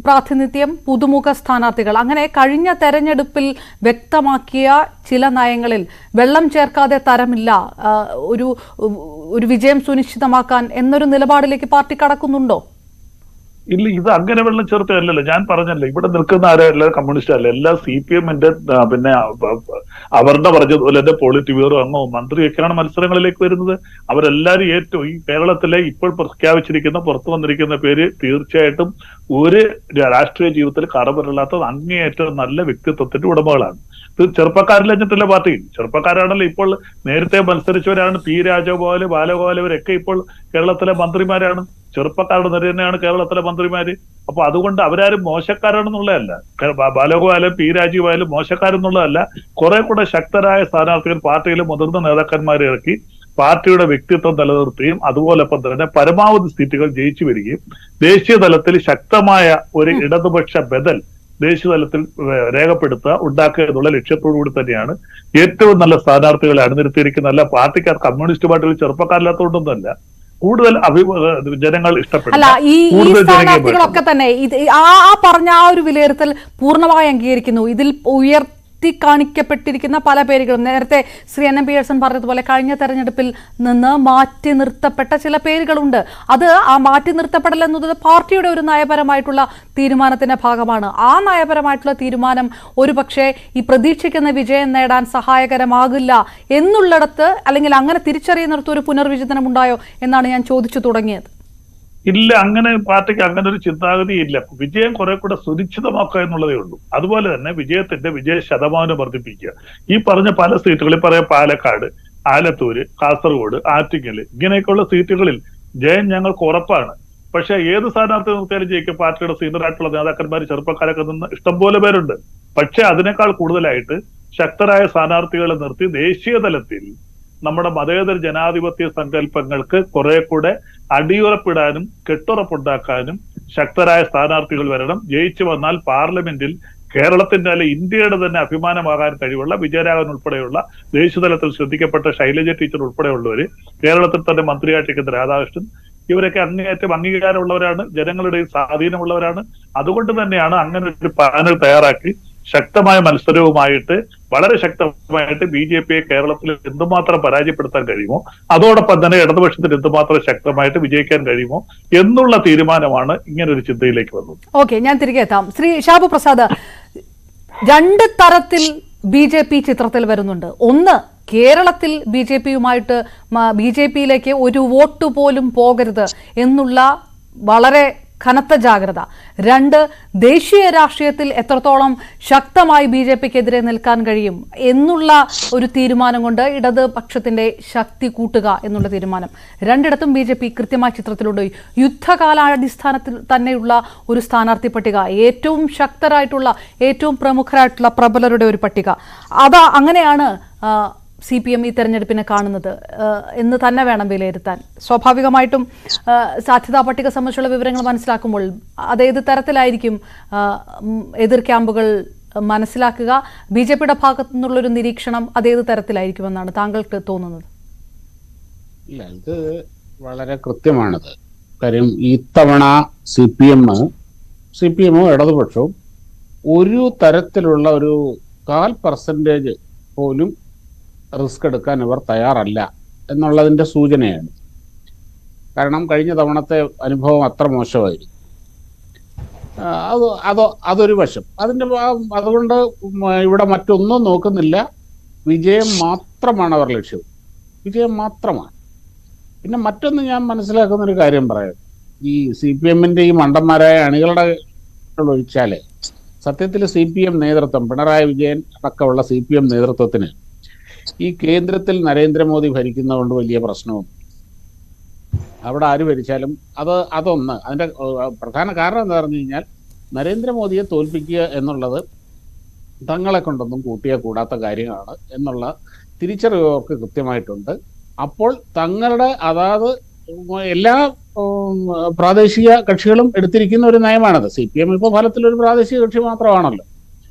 പ്രാതിനിധ്യം, പുതുമുഖ സ്ഥാനാർത്ഥികൾ, അങ്ങനെ കഴിഞ്ഞ തെരഞ്ഞെടുപ്പിൽ വ്യക്തമാക്കിയ ചില നയങ്ങളിൽ വെള്ളം ചേർക്കാതെ തരമില്ല, ഒരു വിജയം സുനിശ്ചിതമാക്കാൻ എന്നൊരു നിലപാടിലേക്ക് പാർട്ടി കടക്കുന്നുണ്ടോ? ഇല്ല, ഇത് അങ്ങനെ വെള്ളം ചേർത്തല്ലല്ലോ. ഞാൻ പറഞ്ഞല്ലോ, ഇവിടെ നിൽക്കുന്ന ആരെല്ലാം കമ്മ്യൂണിസ്റ്റ് അല്ല, എല്ലാ CPM-ന്റെ പിന്നെ അവരുടെ പറഞ്ഞതുപോലെ തന്നെ പോളിറ്റ് ബ്യൂറോ അംഗമോ മന്ത്രിയൊക്കെയാണ് മത്സരങ്ങളിലേക്ക് വരുന്നത്. അവരെല്ലാരും ഏറ്റവും ഈ കേരളത്തിലെ ഇപ്പോൾ പ്രഖ്യാപിച്ചിരിക്കുന്ന പുറത്തു വന്നിരിക്കുന്ന പേര് തീർച്ചയായിട്ടും ഒരു രാഷ്ട്രീയ ജീവിതത്തിൽ കടമറില്ലാത്ത അങ്ങേയറ്റം നല്ല വ്യക്തിത്വത്തിന്റെ ഉടമകളാണ്. ചെറുപ്പക്കാരിലെഞ്ഞിട്ടില്ല പാർട്ടിയിൽ ചെറുപ്പക്കാരാണല്ലോ. ഇപ്പോൾ നേരത്തെ മത്സരിച്ചവരാണ് P. രാജഗോപാൽ, ബാലഗോപാൽ, ഇവരൊക്കെ ഇപ്പോൾ കേരളത്തിലെ മന്ത്രിമാരാണ്. ചെറുപ്പക്കാരുടെ നിര തന്നെയാണ് കേരളത്തിലെ മന്ത്രിമാര്. അപ്പൊ അതുകൊണ്ട് അവരാരും മോശക്കാരാണെന്നുള്ളതല്ല. ബാലഗോപാലും P. രാജീവായാലും മോശക്കാരെന്നുള്ളതല്ല. കുറെ കൂടെ ശക്തരായ സ്ഥാനാർത്ഥികൾ പാർട്ടിയിലെ മുതിർന്ന നേതാക്കന്മാരെ ഇറക്കി പാർട്ടിയുടെ വ്യക്തിത്വം നിലനിർത്തുകയും അതുപോലൊപ്പം തന്നെ പരമാവധി സീറ്റുകൾ ജയിച്ചു വരികയും ദേശീയ തലത്തിൽ ശക്തമായ ഒരു ഇടതുപക്ഷ ബദൽ ദേശീയ തലത്തിൽ രേഖപ്പെടുത്തുക, ഉണ്ടാക്കുക എന്നുള്ള ലക്ഷ്യത്തോടുകൂടി തന്നെയാണ് ഏറ്റവും നല്ല സ്ഥാനാർത്ഥികളെ അണിനിരത്തിയിരിക്കുന്ന. അല്ല, പാർട്ടിക്കാർ കമ്മ്യൂണിസ്റ്റ് പാർട്ടികൾ ചെറുപ്പക്കാരില്ലാത്തതുകൊണ്ടൊന്നും കൂടുതൽ ജനങ്ങൾ ഇഷ്ടപ്പെടുന്നു. ഈ സ്ഥാനാർത്ഥികളൊക്കെ തന്നെ ആ പറഞ്ഞ ആ ഒരു വിലയിരുത്തൽ പൂർണ്ണമായി അംഗീകരിക്കുന്നു. ഇതിൽ കാണിക്കപ്പെട്ടിരിക്കുന്ന പല പേരുകളും നേരത്തെ ശ്രീ NM പിയേഴ്സൺ പറഞ്ഞതുപോലെ കഴിഞ്ഞ തെരഞ്ഞെടുപ്പിൽ നിന്ന് മാറ്റി നിർത്തപ്പെട്ട ചില പേരുകളുണ്ട്. അത് ആ മാറ്റി നിർത്തപ്പെടൽ എന്നത് പാർട്ടിയുടെ ഒരു നയപരമായിട്ടുള്ള തീരുമാനത്തിന്റെ ഭാഗമാണ്. ആ നയപരമായിട്ടുള്ള തീരുമാനം ഒരുപക്ഷെ ഈ പ്രതീക്ഷിക്കുന്ന വിജയം നേടാൻ സഹായകരമാകില്ല എന്നുള്ളിടത്ത്, അല്ലെങ്കിൽ അങ്ങനെ തിരിച്ചറിയുന്നിടത്ത് ഒരു പുനർവിചിന്തനം ഉണ്ടായോ എന്നാണ് ഞാൻ ചോദിച്ചു തുടങ്ങിയത്. ഇല്ല, അങ്ങനെ പാർട്ടിക്ക് അങ്ങനെ ഒരു ചിന്താഗതി ഇല്ല. വിജയം കുറെ കൂടെ സുനിശ്ചിതമാക്കുക എന്നുള്ളതേ ഉള്ളൂ. അതുപോലെ തന്നെ വിജയ ശതമാനം വർദ്ധിപ്പിക്കുക. ഈ പറഞ്ഞ പല സീറ്റുകളിൽ പറയാം, പാലക്കാട്, ആലത്തൂര്, കാസർഗോഡ്, ആറ്റിങ്ങൽ, ഇങ്ങനെയൊക്കെയുള്ള സീറ്റുകളിൽ ജയം ഞങ്ങൾക്ക് ഉറപ്പാണ്. പക്ഷെ ഏത് സ്ഥാനാർത്ഥി നിർത്തിയാലും ജയിക്കും. പാർട്ടിയുടെ സീനിയർ ആയിട്ടുള്ള നേതാക്കന്മാർ, ചെറുപ്പക്കാരൊക്കെ നിന്ന് ഇഷ്ടംപോലെ പേരുണ്ട്. പക്ഷെ അതിനേക്കാൾ കൂടുതലായിട്ട് ശക്തരായ സ്ഥാനാർത്ഥികളെ നിർത്തി ദേശീയ തലത്തിൽ നമ്മുടെ മതേതര ജനാധിപത്യ സങ്കല്പങ്ങൾക്ക് കുറെ കൂടെ അടിയുറപ്പിടാനും കെട്ടുറപ്പുണ്ടാക്കാനും ശക്തരായ സ്ഥാനാർത്ഥികൾ വരണം. ജയിച്ചു വന്നാൽ പാർലമെന്റിൽ കേരളത്തിന്റെ അല്ലെ ഇന്ത്യയുടെ തന്നെ അഭിമാനമാകാൻ കഴിവുള്ള വിജയരാഘവൻ ഉൾപ്പെടെയുള്ള ദേശീയതലത്തിൽ ശ്രദ്ധിക്കപ്പെട്ട ശൈലജ ടീച്ചർ ഉൾപ്പെടെയുള്ളവര്, കേരളത്തിൽ തന്നെ മന്ത്രിയായിട്ടിരിക്കുന്ന രാധാകൃഷ്ണൻ, ഇവരൊക്കെ അങ്ങേയറ്റം അംഗീകാരമുള്ളവരാണ്, ജനങ്ങളുടെ സ്വാധീനമുള്ളവരാണ്. അതുകൊണ്ട് തന്നെയാണ് അങ്ങനെ ഒരു പാനൽ തയ്യാറാക്കി ശക്തമായ മത്സരവുമായിട്ട് വളരെ ശക്തമായിട്ട് BJPയെ കേരളത്തിൽ എന്തുമാത്രം പരാജയപ്പെടുത്താൻ കഴിയുമോ, അതോടൊപ്പം തന്നെ ഇടതുപക്ഷത്തിന് എന്തുമാത്രം ശക്തമായിട്ട് വിജയിക്കാൻ കഴിയുമോ എന്നുള്ള തീരുമാനമാണ് ഇങ്ങനൊരു ചിന്തയിലേക്ക് വന്നത്. ഓക്കെ, ഞാൻ തിരികെ എത്താം. ശ്രീ ഷാബു പ്രസാദ്, 2 തരത്തിൽ BJP ചിത്രത്തിൽ വരുന്നുണ്ട്. ഒന്ന്, കേരളത്തിൽ BJPയിലേക്ക് ഒരു വോട്ട് പോലും പോകരുത് എന്നുള്ള വളരെ കനത്ത ജാഗ്രത. 2, ദേശീയ രാഷ്ട്രീയത്തിൽ എത്രത്തോളം ശക്തമായി BJPക്കെതിരെ നിൽക്കാൻ കഴിയും എന്നുള്ള ഒരു തീരുമാനം കൊണ്ട് ഇടതുപക്ഷത്തിന്റെ ശക്തി കൂട്ടുക എന്നുള്ള തീരുമാനം. രണ്ടിടത്തും BJP കൃത്യമായ ചിത്രത്തിലുണ്ട്. യുദ്ധകാലാടിസ്ഥാനത്തിൽ തന്നെയുള്ള ഒരു സ്ഥാനാർത്ഥി പട്ടിക, ഏറ്റവും ശക്തരായിട്ടുള്ള ഏറ്റവും പ്രമുഖരായിട്ടുള്ള പ്രബലരുടെ ഒരു പട്ടിക. അങ്ങനെയാണ് CPM ഈ തെരഞ്ഞെടുപ്പിനെ കാണുന്നത് എന്ന് തന്നെ വേണം വിലയിരുത്താൻ. സ്വാഭാവികമായിട്ടും സാധ്യതാ പട്ടിക സംബന്ധിച്ചുള്ള വിവരങ്ങൾ മനസ്സിലാക്കുമ്പോൾ അതേത് തരത്തിലായിരിക്കും എതിർ ക്യാമ്പുകൾ മനസ്സിലാക്കുക? BJPയുടെ ഭാഗത്തു നിന്നുള്ളൊരു നിരീക്ഷണം അതേത് തരത്തിലായിരിക്കുമെന്നാണ് താങ്കൾക്ക് തോന്നുന്നത്? ഇല്ല, ഇത് വളരെ കൃത്യമാണത്. കാര്യം ഇത്തവണ CPM ഇടതുപക്ഷവും ഒരു തരത്തിലുള്ള ഒരു 0.5% പോലും റിസ്ക് എടുക്കാൻ ഇവർ തയ്യാറല്ല എന്നുള്ളതിൻ്റെ സൂചനയാണ്. കാരണം കഴിഞ്ഞ തവണത്തെ അനുഭവം അത്ര മോശമായിരുന്നു. അതൊരു വശം. അതുകൊണ്ട് ഇവിടെ മറ്റൊന്നും നോക്കുന്നില്ല, വിജയം മാത്രമാണ് അവർ ലക്ഷ്യം, വിജയം മാത്രമാണ്. പിന്നെ മറ്റൊന്ന് ഞാൻ മനസ്സിലാക്കുന്നൊരു കാര്യം പറയാം. ഈ CPMന്റെ ഈ മണ്ടന്മാരായ അണികളുടെ ഒഴിച്ചാല് സത്യത്തിൽ CPM നേതൃത്വം, പിണറായി വിജയൻ അടക്കമുള്ള CPM നേതൃത്വത്തിന് ഈ കേന്ദ്രത്തിൽ നരേന്ദ്രമോദി ഭരിക്കുന്നതുകൊണ്ട് വലിയ പ്രശ്നവും അവിടെ ആര് ഭരിച്ചാലും അതൊന്ന് അതിൻ്റെ പ്രധാന കാരണം എന്താ പറഞ്ഞു കഴിഞ്ഞാൽ നരേന്ദ്രമോദിയെ തോൽപ്പിക്കുക എന്നുള്ളത് തങ്ങളെ കൊണ്ടൊന്നും കൂടാത്ത കാര്യമാണ് എന്നുള്ള തിരിച്ചറിവ് അവർക്ക് കൃത്യമായിട്ടുണ്ട്. അപ്പോൾ തങ്ങളുടെ എല്ലാ പ്രാദേശിക കക്ഷികളും എടുത്തിരിക്കുന്ന ഒരു നയമാണത്. CPM ഇപ്പോൾ ഫലത്തിലൊരു പ്രാദേശിക കക്ഷി മാത്രമാണല്ലോ.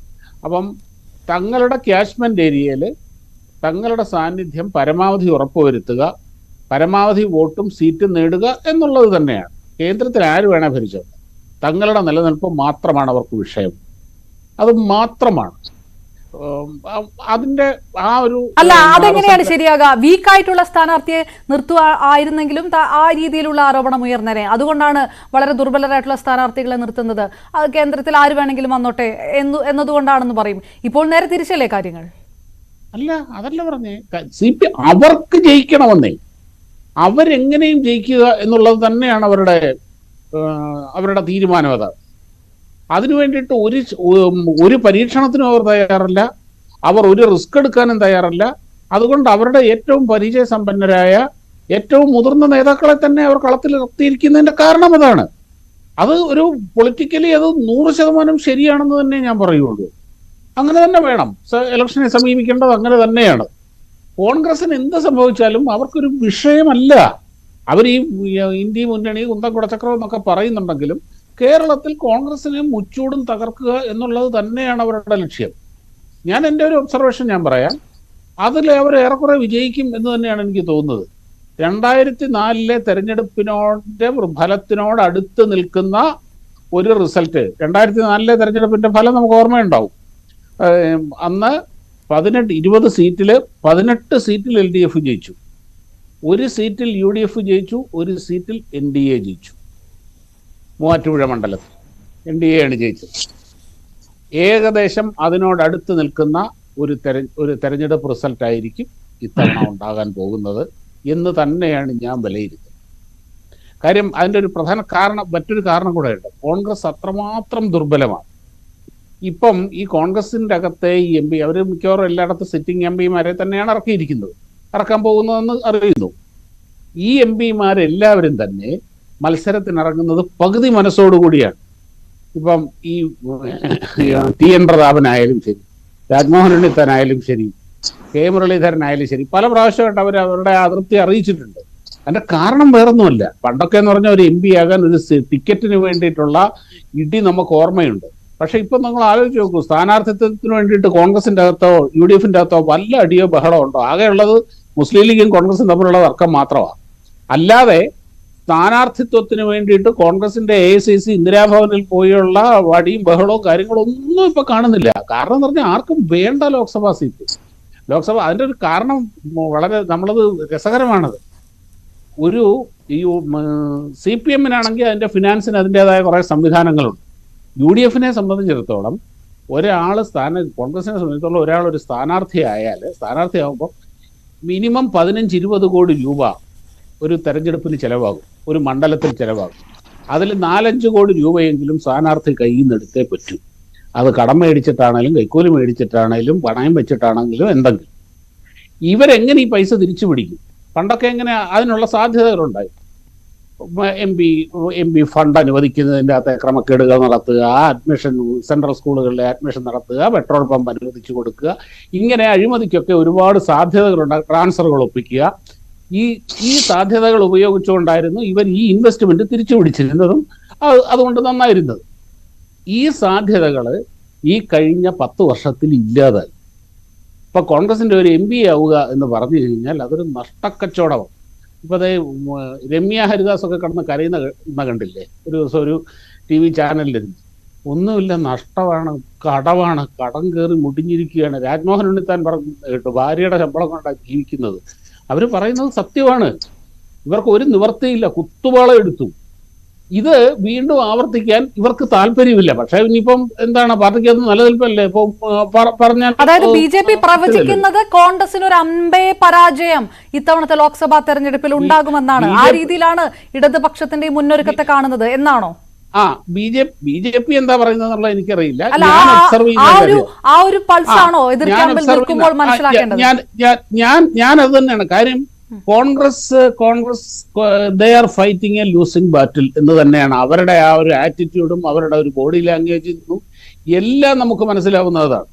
അപ്പം തങ്ങളുടെ ക്യാച്ച്മെന്റ് ഏരിയയിൽ തങ്ങളുടെ സാന്നിധ്യം പരമാവധി ഉറപ്പുവരുത്തുക, പരമാവധി വോട്ടും സീറ്റും നേടുക എന്നുള്ളത് തന്നെയാണ്. കേന്ദ്രത്തിൽ ആര് വേണേ ഭരിച്ചത്, തങ്ങളുടെ നിലനിൽപ്പ് മാത്രമാണ് അവർക്ക് വിഷയം. അത് മാത്രമാണ്. അതിന്റെ അതെങ്ങനെയാണ് ശരിയാകുക? വീക്കായിട്ടുള്ള സ്ഥാനാർത്ഥിയെ നിർത്തുക ആയിരുന്നെങ്കിലും ആ രീതിയിലുള്ള ആരോപണം ഉയർന്നേനെ. അതുകൊണ്ടാണ് വളരെ ദുർബലരായിട്ടുള്ള സ്ഥാനാർത്ഥികളെ നിർത്തുന്നത്. അത് കേന്ദ്രത്തിൽ ആര് വേണമെങ്കിലും വന്നോട്ടെ എന്നതുകൊണ്ടാണെന്ന് പറയും. ഇപ്പോൾ നേരെ തിരിച്ചല്ലേ കാര്യങ്ങൾ? അതല്ല പറഞ്ഞേ. അവർക്ക് ജയിക്കണമെന്നേ, അവരെങ്ങനെയും ജയിക്കുക എന്നുള്ളത് തന്നെയാണ് അവരുടെ തീരുമാനം. അതിനു വേണ്ടിയിട്ട് ഒരു പരീക്ഷണത്തിനും അവർ തയ്യാറല്ല, അവർ ഒരു റിസ്ക് എടുക്കാനും തയ്യാറല്ല. അതുകൊണ്ട് അവരുടെ ഏറ്റവും പരിചയസമ്പന്നരായ ഏറ്റവും മുതിർന്ന നേതാക്കളെ തന്നെ അവർ കളത്തിൽ നിർത്തിയിരിക്കുന്നതിന്റെ കാരണം അതാണ്. അത് ഒരു പൊളിറ്റിക്കലി അത് 100% ശരിയാണെന്ന് തന്നെ ഞാൻ പറയുള്ളൂ. അങ്ങനെ തന്നെ വേണം ഇലക്ഷനെ സമീപിക്കേണ്ടത്, അങ്ങനെ തന്നെയാണ്. കോൺഗ്രസിന് എന്ത് സംഭവിച്ചാലും അവർക്കൊരു വിഷയമല്ല. അവർ ഈ ഇന്ത്യ മുന്നണി കുന്തം കുടച്ചക്രം എന്നൊക്കെ പറയുന്നുണ്ടെങ്കിലും കേരളത്തിൽ കോൺഗ്രസിനെ മുച്ചൂടും തകർക്കുക എന്നുള്ളത് തന്നെയാണ് അവരുടെ ലക്ഷ്യം. ഞാൻ എൻ്റെ ഒരു ഒബ്സർവേഷൻ ഞാൻ പറയാം. അതിൽ അവർ ഏറെക്കുറെ വിജയിക്കും എന്ന് തന്നെയാണ് എനിക്ക് തോന്നുന്നത്. 2004 തെരഞ്ഞെടുപ്പിനോട് ഫലത്തിനോട് അടുത്ത് നിൽക്കുന്ന ഒരു റിസൾട്ട്. 2004 തെരഞ്ഞെടുപ്പിന്റെ ഫലം നമുക്ക് ഓർമ്മയുണ്ടാവും. അന്ന് 20 സീറ്റിൽ 18 സീറ്റിൽ LDF ജയിച്ചു, 1 സീറ്റിൽ UDF ജയിച്ചു, 1 സീറ്റിൽ NDA ജയിച്ചു. മൂവാറ്റുപുഴ മണ്ഡലത്തിൽ NDA ആണ് ജയിച്ചത്. ഏകദേശം അതിനോടടുത്ത് നിൽക്കുന്ന ഒരു തെരഞ്ഞെടുപ്പ് റിസൾട്ട് ആയിരിക്കും ഇത്തവണ ഉണ്ടാകാൻ പോകുന്നത് എന്ന് തന്നെയാണ് ഞാൻ വിലയിരുത്തുന്നത്. കാര്യം അതിൻ്റെ ഒരു പ്രധാന കാരണം, മറ്റൊരു കാരണം കൂടെ ഉണ്ട്. കോൺഗ്രസ് അത്രമാത്രം ദുർബലമാണ്. ഇപ്പം ഈ കോൺഗ്രസിന്റെ അകത്തെ ഈ MP അവർ മിക്കവാറും എല്ലായിടത്തും സിറ്റിംഗ് MPമാരെ തന്നെയാണ് ഇറക്കാൻ പോകുന്നതെന്ന് അറിയുന്നു. ഈ MPമാരെല്ലാവരും തന്നെ മത്സരത്തിനിറങ്ങുന്നത് പകുതി മനസ്സോടുകൂടിയാണ്. ഇപ്പം ഈ TN പ്രതാപനായാലും ശരി, രാജ്മോഹൻ ഉണ്ണിത്താനായാലും ശരി, K മുരളീധരനായാലും ശരി, പല പ്രാവശ്യമായിട്ട് അവർ അവരുടെ അതൃപ്തി അറിയിച്ചിട്ടുണ്ട്. അതിന്റെ കാരണം വേറൊന്നുമല്ല. പണ്ടൊക്കെ എന്ന് പറഞ്ഞാൽ ഒരു MP ആകാൻ ഒരു ടിക്കറ്റിന് വേണ്ടിയിട്ടുള്ള ഇടി നമുക്ക് ഓർമ്മയുണ്ട്. പക്ഷെ ഇപ്പൊ നിങ്ങൾ ആലോചിച്ച് നോക്കൂ, സ്ഥാനാർത്ഥിത്വത്തിന് വേണ്ടിയിട്ട് കോൺഗ്രസിന്റെ അകത്തോ UDFന്റെ അകത്തോ വല്ല അടിയോ ബഹളോ ഉണ്ടോ? ആകെയുള്ളത് മുസ്ലിം ലീഗും കോൺഗ്രസും തമ്മിലുള്ള തർക്കം മാത്രമാണ്. അല്ലാതെ സ്ഥാനാർത്ഥിത്വത്തിന് വേണ്ടിയിട്ട് കോൺഗ്രസിന്റെ AICC ഇന്ദിരാഭവനിൽ പോയുള്ള വടിയും ബഹളവും കാര്യങ്ങളും ഒന്നും ഇപ്പൊ കാണുന്നില്ല. കാരണം എന്ന് പറഞ്ഞാൽ ആർക്കും വേണ്ട ലോക്സഭാ സീറ്റ്. അതിന്റെ ഒരു കാരണം വളരെ നമ്മളത് രസകരമാണത്. ഈ CPMനാണെങ്കിൽ അതിന്റെ ഫിനാൻസിന് അതിൻ്റെതായ കുറെ സംവിധാനങ്ങളുണ്ട്. UDFനെ സംബന്ധിച്ചിടത്തോളം കോൺഗ്രസിനെ സംബന്ധിച്ചിടത്തോളം ഒരാൾ ഒരു സ്ഥാനാർത്ഥിയാകുമ്പോൾ മിനിമം 15-20 കോടി രൂപ ഒരു തെരഞ്ഞെടുപ്പിന് ചെലവാകും, ഒരു മണ്ഡലത്തിൽ ചെലവാകും. അതിൽ 4-5 കോടി രൂപയെങ്കിലും സ്ഥാനാർത്ഥി കയ്യിൽ നിന്ന് എടുത്തേ പറ്റൂ. അത് കടം മേടിച്ചിട്ടാണേലും കൈക്കൂലി മേടിച്ചിട്ടാണേലും പണയം വെച്ചിട്ടാണെങ്കിലും എന്തെങ്കിലും. ഇവരെങ്ങനെ ഈ പൈസ തിരിച്ചു പിടിക്കും? പണ്ടൊക്കെ എങ്ങനെ അതിനുള്ള സാധ്യതകളുണ്ടായി. എം പി ഫണ്ട് അനുവദിക്കുന്നതിൻ്റെ അകത്തെ ക്രമക്കേടുകൾ നടത്തുക, അഡ്മിഷൻ സെൻട്രൽ സ്കൂളുകളിലെ അഡ്മിഷൻ നടത്തുക, പെട്രോൾ പമ്പ് അനുവദിച്ചു കൊടുക്കുക, ഇങ്ങനെ അഴിമതിക്കൊക്കെ ഒരുപാട് സാധ്യതകളുണ്ട്. ട്രാൻസ്ഫറുകൾ ഒപ്പിക്കുക. ഈ സാധ്യതകൾ ഉപയോഗിച്ചുകൊണ്ടായിരുന്നു ഇവർ ഈ ഇൻവെസ്റ്റ്മെന്റ് തിരിച്ചു പിടിച്ചിരുന്നതും അതുകൊണ്ട് നന്നായിരുന്നത്. ഈ സാധ്യതകൾ ഈ കഴിഞ്ഞ 10 വർഷത്തിൽ ഇല്ലാതായി. ഇപ്പൊ കോൺഗ്രസിന്റെ ഒരു MP ആവുക എന്ന് പറഞ്ഞു കഴിഞ്ഞാൽ അതൊരു നഷ്ടക്കച്ചവടമാണ്. ഇപ്പൊ അതേ രമ്യ ഹരിദാസ് ഒക്കെ കടന്ന് കരയുന്ന കണ്ടില്ലേ? ഒരു ദിവസം ഒരു TV ചാനലിലിരുന്ന്. ഒന്നുമില്ല, നഷ്ടമാണ്, കടമാണ്, കടം കയറി മുടിഞ്ഞിരിക്കുകയാണ്. രാജ്മോഹൻ ഉണ്ണിത്താൻ പറഞ്ഞു കേട്ടു, ഭാര്യയുടെ ശമ്പളം കൊണ്ടാണ് ജീവിക്കുന്നത്. അവർ പറയുന്നത് സത്യമാണ്. ഇവർക്ക് ഒരു നിവർത്തിയില്ല, കുത്തുപാള എടുത്തു. ഇത് വീണ്ടും ആവർത്തിക്കാൻ ഇവർക്ക് താല്പര്യമില്ല. പക്ഷെ ഇനിയിപ്പം എന്താണ്, പാർട്ടിക്ക് അത് നിലനിൽപ്പല്ലേ? ഇപ്പൊ പറഞ്ഞാൽ അതായത് BJP പ്രവചിക്കുന്നത് കോൺഗ്രസിന് ഒരു അമ്പേ പരാജയം ഇത്തവണത്തെ ലോക്സഭാ തെരഞ്ഞെടുപ്പിൽ ഉണ്ടാകുമെന്നാണ്. ആ രീതിയിലാണ് ഇടതുപക്ഷത്തിന്റെ ഈ മുന്നൊരുക്കത്തെ കാണുന്നത് എന്നാണോ? BJP എന്താ പറയുന്നത് എനിക്കറിയില്ല. ആ ഒരു പൾസാണോ എതിർ ക്യാമ്പിൽ നിൽക്കുമ്പോൾ മനസ്സിലാക്കേണ്ടത്? ഞാൻ അത് തന്നെയാണ് കാര്യം. Congress they are fighting a losing battle എന്ന് തന്നെയാണ് അവരുടെ ആ ഒരു ആറ്റിറ്റ്യൂഡും അവരുടെ ഒരു ബോഡി ലാംഗ്വേജിൽ എല്ലാം നമുക്ക് മനസ്സിലാവുന്നതാണ്.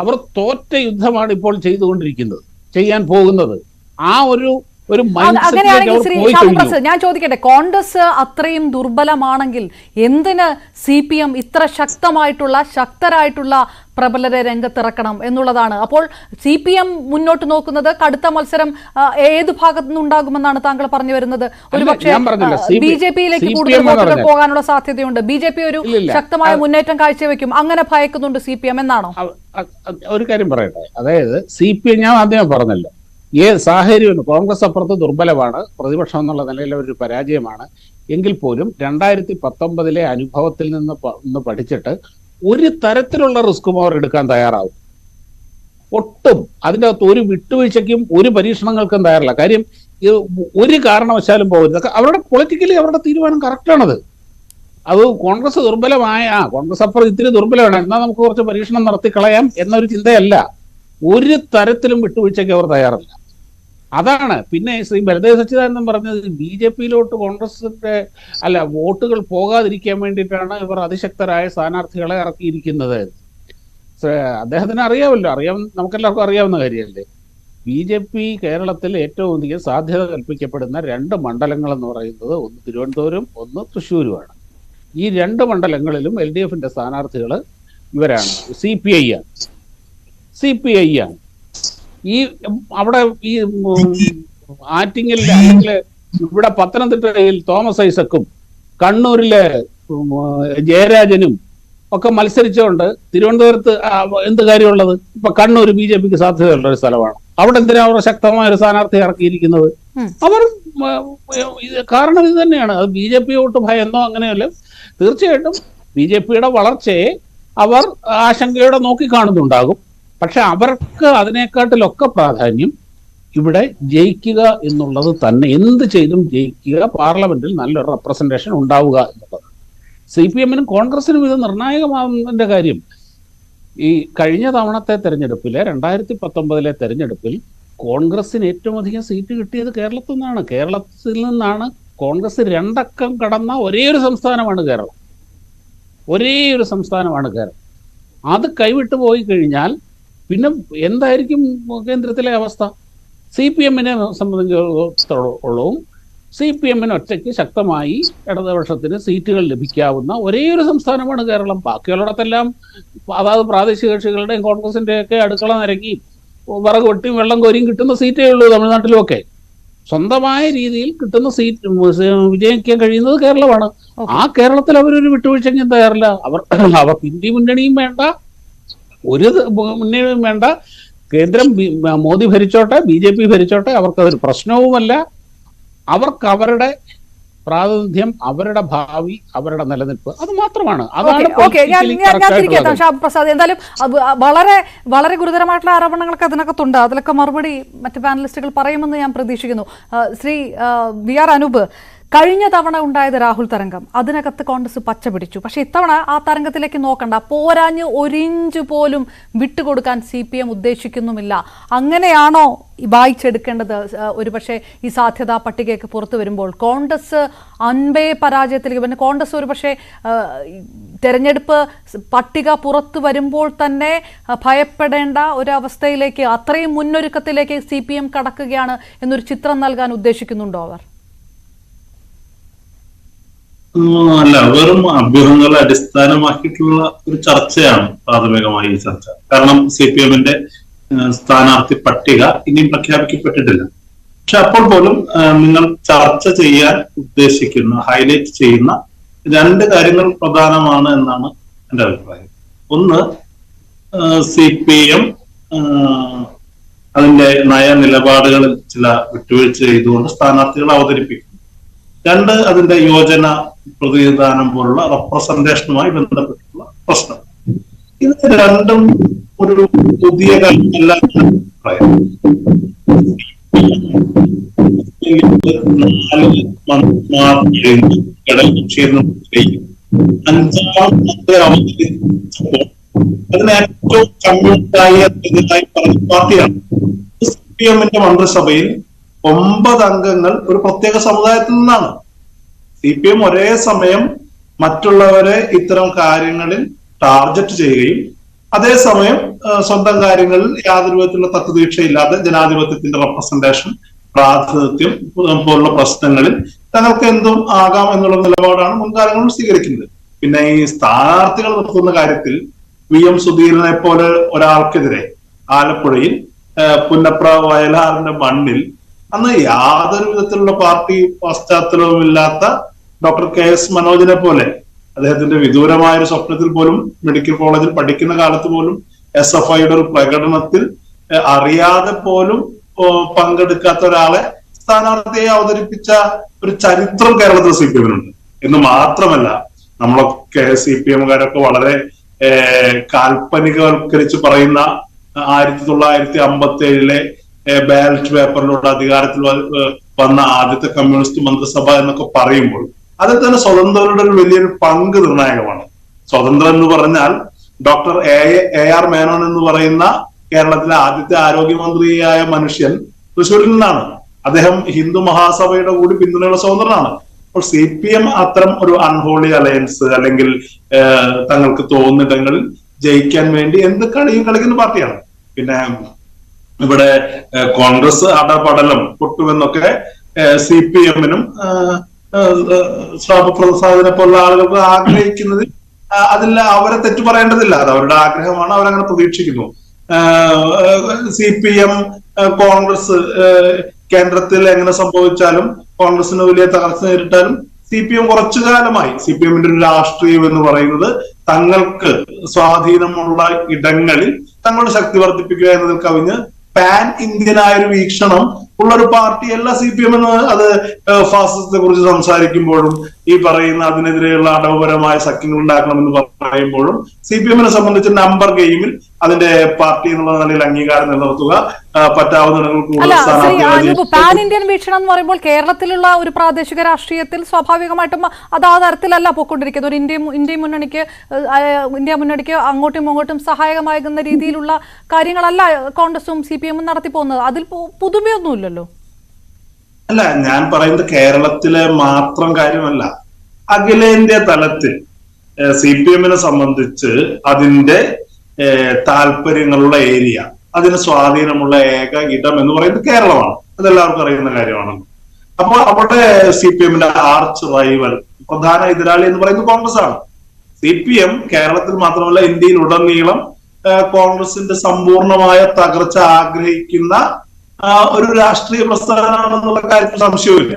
അവർ തോറ്റ യുദ്ധമാണ് ഇപ്പോൾ ചെയ്തുകൊണ്ടിരിക്കുന്നത്, ചെയ്യാൻ പോകുന്നത്. ആ ഒരു അങ്ങനെയാണെങ്കിൽ ശ്രീ ഷാബു പ്രസാദ്, ഞാൻ ചോദിക്കട്ടെ, കോൺഗ്രസ് അത്രയും ദുർബലമാണെങ്കിൽ എന്തിന് CPM ഇത്ര ശക്തരായിട്ടുള്ള പ്രബലരെ രംഗത്തിറക്കണം എന്നുള്ളതാണ്. അപ്പോൾ CPM മുന്നോട്ട് നോക്കുന്നത് കടുത്ത മത്സരം ഏത് ഭാഗത്തു നിന്നുണ്ടാകുമെന്നാണ് താങ്കൾ പറഞ്ഞു വരുന്നത്? ഒരുപക്ഷെ BJPയിലേക്ക് കൂടുതൽ വോട്ടുകൾ പോകാനുള്ള സാധ്യതയുണ്ട്. BJP ഒരു ശക്തമായ മുന്നേറ്റം കാഴ്ചവെക്കും, അങ്ങനെ ഭയക്കുന്നുണ്ട് CPM എന്നാണോ? ഒരു കാര്യം പറയട്ടെ, അതായത് CPM ഞാൻ ആദ്യമേ പറഞ്ഞല്ലോ, സാഹചര്യം കോൺഗ്രസ് അപ്പുറത്ത് ദുർബലമാണ്, പ്രതിപക്ഷം എന്നുള്ള നിലയിൽ ഒരു പരാജയമാണ്. എങ്കിൽ പോലും 2019 അനുഭവത്തിൽ നിന്ന് പഠിച്ചിട്ട് ഒരു തരത്തിലുള്ള റിസ്ക്കും അവർ എടുക്കാൻ തയ്യാറാവും. ഒട്ടും അതിൻ്റെ അകത്ത് ഒരു വിട്ടുവീഴ്ചയ്ക്കും ഒരു പരീക്ഷണങ്ങൾക്കും തയ്യാറല്ല. കാര്യം ഒരു കാരണവശാലും പോകരുത്. അവരുടെ പൊളിറ്റിക്കലി അവരുടെ തീരുമാനം കറക്റ്റാണത്. അത് കോൺഗ്രസ് ദുർബലമായ കോൺഗ്രസ് അപ്പുറം ഇത്തിരി ദുർബലമാണ്, എന്നാൽ നമുക്ക് കുറച്ച് പരീക്ഷണം നടത്തി കളയാം എന്നൊരു ചിന്തയല്ല. ഒരു തരത്തിലും വിട്ടുവീഴ്ചയ്ക്ക് അവർ തയ്യാറല്ല. അതാണ്. പിന്നെ ശ്രീ ബലദേവ് സച്ചിദാനന്ദൻ പറഞ്ഞത് BJPയിലോട്ട് കോൺഗ്രസിന്റെ വോട്ടുകൾ പോകാതിരിക്കാൻ വേണ്ടിയിട്ടാണ് ഇവർ അതിശക്തരായ സ്ഥാനാർത്ഥികളെ ഇറക്കിയിരിക്കുന്നത്. അദ്ദേഹത്തിന് അറിയാമല്ലോ, നമുക്കെല്ലാവർക്കും അറിയാവുന്ന കാര്യമല്ലേ. BJP കേരളത്തിൽ ഏറ്റവും അധികം സാധ്യത കൽപ്പിക്കപ്പെടുന്ന 2 മണ്ഡലങ്ങൾ എന്ന് പറയുന്നത് ഒന്ന് തിരുവനന്തപുരം, ഒന്ന് തൃശ്ശൂരുമാണ്. ഈ 2 മണ്ഡലങ്ങളിലും LDFന്റെ സ്ഥാനാർത്ഥികൾ ഇവരാണ്, CPI ആണ്. ഈ അവിടെ ഈ ആറ്റിങ്ങൽ അല്ലെങ്കിൽ ഇവിടെ പത്തനംതിട്ടയിൽ തോമസ് ഐസക്കും കണ്ണൂരിലെ ജയരാജനും ഒക്കെ മത്സരിച്ചുകൊണ്ട് തിരുവനന്തപുരത്ത് എന്ത് കാര്യമുള്ളത്? ഇപ്പൊ കണ്ണൂർ BJPക്ക് സാധ്യതയുള്ള ഒരു സ്ഥലമാണ്. അവിടെ എന്തിനാ അവർ ശക്തമായ ഒരു സ്ഥാനാർത്ഥി ഇറക്കിയിരിക്കുന്നത്? അവർ കാരണം ഇത് തന്നെയാണ്. അത് BJP വോട്ട് ഭയന്നോ അങ്ങനെയല്ല. തീർച്ചയായിട്ടും BJPയുടെ വളർച്ചയെ അവർ ആശങ്കയോടെ നോക്കിക്കാണുന്നുണ്ടാകും. പക്ഷെ അവർക്ക് അതിനേക്കാട്ടിലൊക്കെ പ്രാധാന്യം ഇവിടെ ജയിക്കുക എന്നുള്ളത് തന്നെ. എന്ത് ചെയ്തും ജയിക്കുക, പാർലമെന്റിൽ നല്ലൊരു റെപ്രസെന്റേഷൻ ഉണ്ടാവുക എന്നുള്ളത്. CPMനും കോൺഗ്രസിനും ഇത് നിർണായകമാകുന്നതിന്റെ കാര്യം. ഈ കഴിഞ്ഞ തവണത്തെ തെരഞ്ഞെടുപ്പിലെ 2019 തെരഞ്ഞെടുപ്പിൽ കോൺഗ്രസിന് ഏറ്റവും അധികം സീറ്റ് കിട്ടിയത് കേരളത്തിൽ നിന്നാണ്. കേരളത്തിൽ നിന്നാണ് കോൺഗ്രസ് 2 അക്കം കടന്ന ഒരേ ഒരു സംസ്ഥാനമാണ് കേരളം. അത് കൈവിട്ടു പോയി കഴിഞ്ഞാൽ പിന്നെ എന്തായിരിക്കും കേന്ദ്രത്തിലെ അവസ്ഥ? CPMനെ സംബന്ധിച്ചിടത്തോളം CPMന് ഒറ്റയ്ക്ക് ശക്തമായി ഇടതുപക്ഷത്തിന് സീറ്റുകൾ ലഭിക്കാവുന്ന ഒരേ ഒരു സംസ്ഥാനമാണ് കേരളം. ബാക്കിയുള്ളിടത്തെല്ലാം അതായത് പ്രാദേശിക കക്ഷികളുടെയും കോൺഗ്രസിന്റെയൊക്കെ അടുക്കള നിരക്കി വിറക് വെട്ടിയും വെള്ളം കോരിയും കിട്ടുന്ന സീറ്റേ ഉള്ളൂ. തമിഴ്നാട്ടിലുമൊക്കെ സ്വന്തമായ രീതിയിൽ കിട്ടുന്ന സീറ്റ് വിജയിക്കാൻ കഴിയുന്നത് കേരളമാണ്. ആ കേരളത്തിൽ അവരൊരു വിട്ടുവീഴ്ചയ്ക്കും തയ്യാറില്ല. അവർക്ക് ഇന്ത്യ മുന്നണിയും വേണ്ട, ഒരു മുന്നണിയും വേണ്ട. കേന്ദ്രം മോദി ഭരിച്ചോട്ടെ, BJP ഭരിച്ചോട്ടെ, അവർക്കതൊരു പ്രശ്നവുമല്ല. അവർക്ക് അവരുടെ പ്രാതിനിധ്യം, അവരുടെ ഭാവി, അവരുടെ നിലനിൽപ്പ്, അത് മാത്രമാണ്. അതാണ് ഷാബു പ്രസാദ്. എന്തായാലും വളരെ വളരെ ഗുരുതരമായിട്ടുള്ള ആരോപണങ്ങളൊക്കെ അതിനകത്തുണ്ട്. അതിലൊക്കെ മറുപടി മറ്റ് പാനലിസ്റ്റുകൾ പറയുമെന്ന് ഞാൻ പ്രതീക്ഷിക്കുന്നു. ശ്രീ VR അനൂപ്, കഴിഞ്ഞ തവണ ഉണ്ടായത് രാഹുൽ തരംഗം, അതിനകത്ത് കോൺഗ്രസ് പച്ച പിടിച്ചു. പക്ഷെ ഇത്തവണ ആ തരംഗത്തിലേക്ക് നോക്കണ്ട, പോരാഞ്ഞ് ഒരിഞ്ച് പോലും വിട്ടുകൊടുക്കാൻ CPM ഉദ്ദേശിക്കുന്നുമില്ല. അങ്ങനെയാണോ വായിച്ചെടുക്കേണ്ടത്? ഒരുപക്ഷെ ഈ സാധ്യതാ പട്ടികയൊക്കെ പുറത്തു വരുമ്പോൾ കോൺഗ്രസ് അൻപേ പരാജയത്തിലേക്ക്, പിന്നെ കോൺഗ്രസ് ഒരുപക്ഷെ തെരഞ്ഞെടുപ്പ് പട്ടിക പുറത്തു വരുമ്പോൾ തന്നെ ഭയപ്പെടേണ്ട ഒരവസ്ഥയിലേക്ക്, അത്രയും മുന്നൊരുക്കത്തിലേക്ക് CPM കടക്കുകയാണ് എന്നൊരു ചിത്രം നൽകാൻ ഉദ്ദേശിക്കുന്നുണ്ടോ അവർ? അല്ല, വെറും അഭ്യൂഹങ്ങളെ അടിസ്ഥാനമാക്കിയിട്ടുള്ള ഒരു ചർച്ചയാണ് പ്രാഥമികമായി ഈ ചർച്ച. കാരണം CPM-ന്റെ സ്ഥാനാർത്ഥി പട്ടിക ഇനിയും പ്രഖ്യാപിക്കപ്പെട്ടിട്ടില്ല. പക്ഷെ അപ്പോൾ പോലും നിങ്ങൾ ചർച്ച ചെയ്യാൻ ഉദ്ദേശിക്കുന്ന, ഹൈലൈറ്റ് ചെയ്യുന്ന 2 കാര്യങ്ങൾ പ്രധാനമാണ് എന്നാണ് എന്റെ അഭിപ്രായം. ഒന്ന്, CPM അതിന്റെ നയനിലപാടുകളിൽ ചില വിട്ടുവീഴ്ച ചെയ്തുകൊണ്ട് സ്ഥാനാർത്ഥികളെ അവതരിപ്പിക്കും. 2, അതിന്റെ യോജന പ്രതിനിധാനം പോലുള്ള റെപ്രസെന്റേഷനുമായി ബന്ധപ്പെട്ടുള്ള പ്രശ്നം. ഇത് രണ്ടും ഒരു പുതിയ കാര്യമല്ല എന്നാണ് അഭിപ്രായം. 4 മന്ത്രിമാർ ഘടകകക്ഷിയെന്ന അവതരിച്ചപ്പോൾ അതിന് ഏറ്റവും കമ്മ്യൂണിറ്റായി പറഞ്ഞ പാർട്ടിയാണ്. CPM-ന്റെ മന്ത്രിസഭയിൽ 9 അംഗങ്ങൾ ഒരു പ്രത്യേക സമുദായത്തിൽ നിന്നാണ്. CPM ഒരേ സമയം മറ്റുള്ളവരെ ഇത്തരം കാര്യങ്ങളിൽ ടാർഗറ്റ് ചെയ്യുകയും അതേസമയം സ്വന്തം കാര്യങ്ങളിൽ യാതൊരു വിധത്തിലുള്ള തത്വദീക്ഷയില്ലാതെ ജനാധിപത്യത്തിന്റെ റെപ്രസെന്റേഷൻ, പ്രാതിനിധ്യം പോലുള്ള പ്രശ്നങ്ങളിൽ തങ്ങൾക്ക് എന്തും ആകാം എന്നുള്ള നിലപാടാണ് മുൻകാലങ്ങളിൽ സ്വീകരിക്കുന്നത്. പിന്നെ ഈ സ്ഥാനാർത്ഥികൾ നിർത്തുന്ന കാര്യത്തിൽ VM സുധീരനെ പോലെ ഒരാൾക്കെതിരെ ആലപ്പുഴയിൽ പുന്നപ്ര വയലാറിന്റെ മണ്ണിൽ അന്ന് യാതൊരു വിധത്തിലുള്ള പാർട്ടി പശ്ചാത്തലവും ഇല്ലാത്ത ഡോക്ടർ KS മനോജിനെ പോലെ, അദ്ദേഹത്തിന്റെ വിദൂരമായ ഒരു സ്വപ്നത്തിൽ പോലും മെഡിക്കൽ കോളേജിൽ പഠിക്കുന്ന കാലത്ത് പോലും SFIയുടെ ഒരു പ്രകടനത്തിൽ അറിയാതെ പോലും പങ്കെടുക്കാത്ത ഒരാളെ സ്ഥാനാർത്ഥിയെ അവതരിപ്പിച്ച ഒരു ചരിത്രം കേരളത്തിൽ CPM-നുണ്ട്. എന്ന് മാത്രമല്ല, നമ്മളൊക്കെ CPM-കാരൊക്കെ വളരെ കാൽപ്പനികവൽക്കരിച്ച് പറയുന്ന 1957-ലെ ബാലറ്റ് പേപ്പറിലൂടെ അധികാരത്തിൽ വന്ന ആദ്യത്തെ കമ്മ്യൂണിസ്റ്റ് മന്ത്രിസഭ എന്നൊക്കെ പറയുമ്പോൾ അതിൽ തന്നെ സ്വതന്ത്രരുടെ ഒരു വലിയൊരു പങ്ക് നിർണായകമാണ്. സ്വതന്ത്രം എന്ന് പറഞ്ഞാൽ ഡോക്ടർ AR മേനോൻ എന്ന് പറയുന്ന കേരളത്തിലെ ആദ്യത്തെ ആരോഗ്യമന്ത്രിയായ മനുഷ്യൻ തൃശ്ശൂരിൽ നിന്നാണ്. അദ്ദേഹം ഹിന്ദു മഹാസഭയുടെ കൂടി പിന്തുണയുള്ള സ്വതന്ത്രനാണ്. അപ്പോൾ CPM അത്തരം ഒരു അൺഹോളി അലയൻസ് അല്ലെങ്കിൽ തങ്ങൾക്ക് തോന്നുന്നിടങ്ങളിൽ ജയിക്കാൻ വേണ്ടി എന്ത് കളിയും കളിക്കുന്ന പാർട്ടിയാണ്. പിന്നെ ഇവിടെ കോൺഗ്രസ് അടപടലം പൊട്ടുമെന്നൊക്കെ CPM-നും ശ്രാവപ്രസാദിനെ പോലുള്ള ആളുകൾക്ക് ആഗ്രഹിക്കുന്നതിൽ അതിൽ അവരെ തെറ്റു പറയേണ്ടതില്ല. അത് അവരുടെ ആഗ്രഹമാണ്, അവരങ്ങനെ പ്രതീക്ഷിക്കുന്നു. CPM കോൺഗ്രസ് കേന്ദ്രത്തിൽ എങ്ങനെ സംഭവിച്ചാലും, കോൺഗ്രസിന് വലിയ തകർച്ച നേരിട്ടാലും CPM കുറച്ചു കാലമായി, CPM-ന്റെ ഒരു രാഷ്ട്രീയം എന്ന് പറയുന്നത് തങ്ങൾക്ക് സ്വാധീനമുള്ള ഇടങ്ങളിൽ തങ്ങളുടെ ശക്തി വർദ്ധിപ്പിക്കുക എന്നതിൽ കവിഞ്ഞ് പാൻ ഇന്ത്യനായ ഒരു വീക്ഷണം ഉള്ള ഒരു പാർട്ടിയല്ല CPM എന്ന്. അത് ഫാസിസത്തെ കുറിച്ച് സംസാരിക്കുമ്പോഴും ഈ പറയുന്ന അതിനെതിരെയുള്ള അടവുപരമായ സഖ്യങ്ങൾ ഉണ്ടാക്കണമെന്ന് പറയുമ്പോഴും CPM-നെ സംബന്ധിച്ച് നമ്പർ ഗെയിമിൽ അതിന്റെ പാർട്ടി എന്നുള്ള നിലയിൽ അംഗീകാരം നിലനിർത്തുക, പറ്റാവുന്ന പാൻ ഇന്ത്യൻ വീക്ഷണം എന്ന് പറയുമ്പോൾ കേരളത്തിലുള്ള ഒരു പ്രാദേശിക രാഷ്ട്രീയത്തിൽ സ്വാഭാവികമായിട്ടും അത് ആ തരത്തിലല്ല പോയിക്കൊണ്ടിരിക്കുന്നത്. ഒരു ഇന്ത്യ മുന്നണിക്ക് അങ്ങോട്ടും ഇങ്ങോട്ടും സഹായകമാകുന്ന രീതിയിലുള്ള കാര്യങ്ങളല്ല കോൺഗ്രസും CPM-ഉം നടത്തിപ്പോകുന്നത്. അതിൽ പുതുമയൊന്നുമില്ലല്ലോ. അല്ല, ഞാൻ പറയുന്നത് കേരളത്തിലെ മാത്രം കാര്യമല്ല, അഖിലേന്ത്യാ തലത്തിൽ CPM-നെ സംബന്ധിച്ച് അതിന്റെ താല്പര്യങ്ങളുള്ള ഏരിയ, അതിന് സ്വാധീനമുള്ള ഏക ഇടം എന്ന് പറയുന്നത് കേരളമാണ്. അതെല്ലാവർക്കും അറിയുന്ന കാര്യമാണ്. അപ്പോൾ അവിടെ CPM-ന്റെ ആർച്ച് റൈവൽ, പ്രധാന എതിരാളി എന്ന് പറയുന്നത് കോൺഗ്രസ് ആണ്. CPM കേരളത്തിൽ മാത്രമല്ല ഇന്ത്യയിൽ ഉടനീളം കോൺഗ്രസിന്റെ സമ്പൂർണമായ തകർച്ച ആഗ്രഹിക്കുന്ന ഒരു രാഷ്ട്രീയ പ്രസ്ഥാനമാണെന്നുള്ള കാര്യത്തിൽ സംശയമില്ല.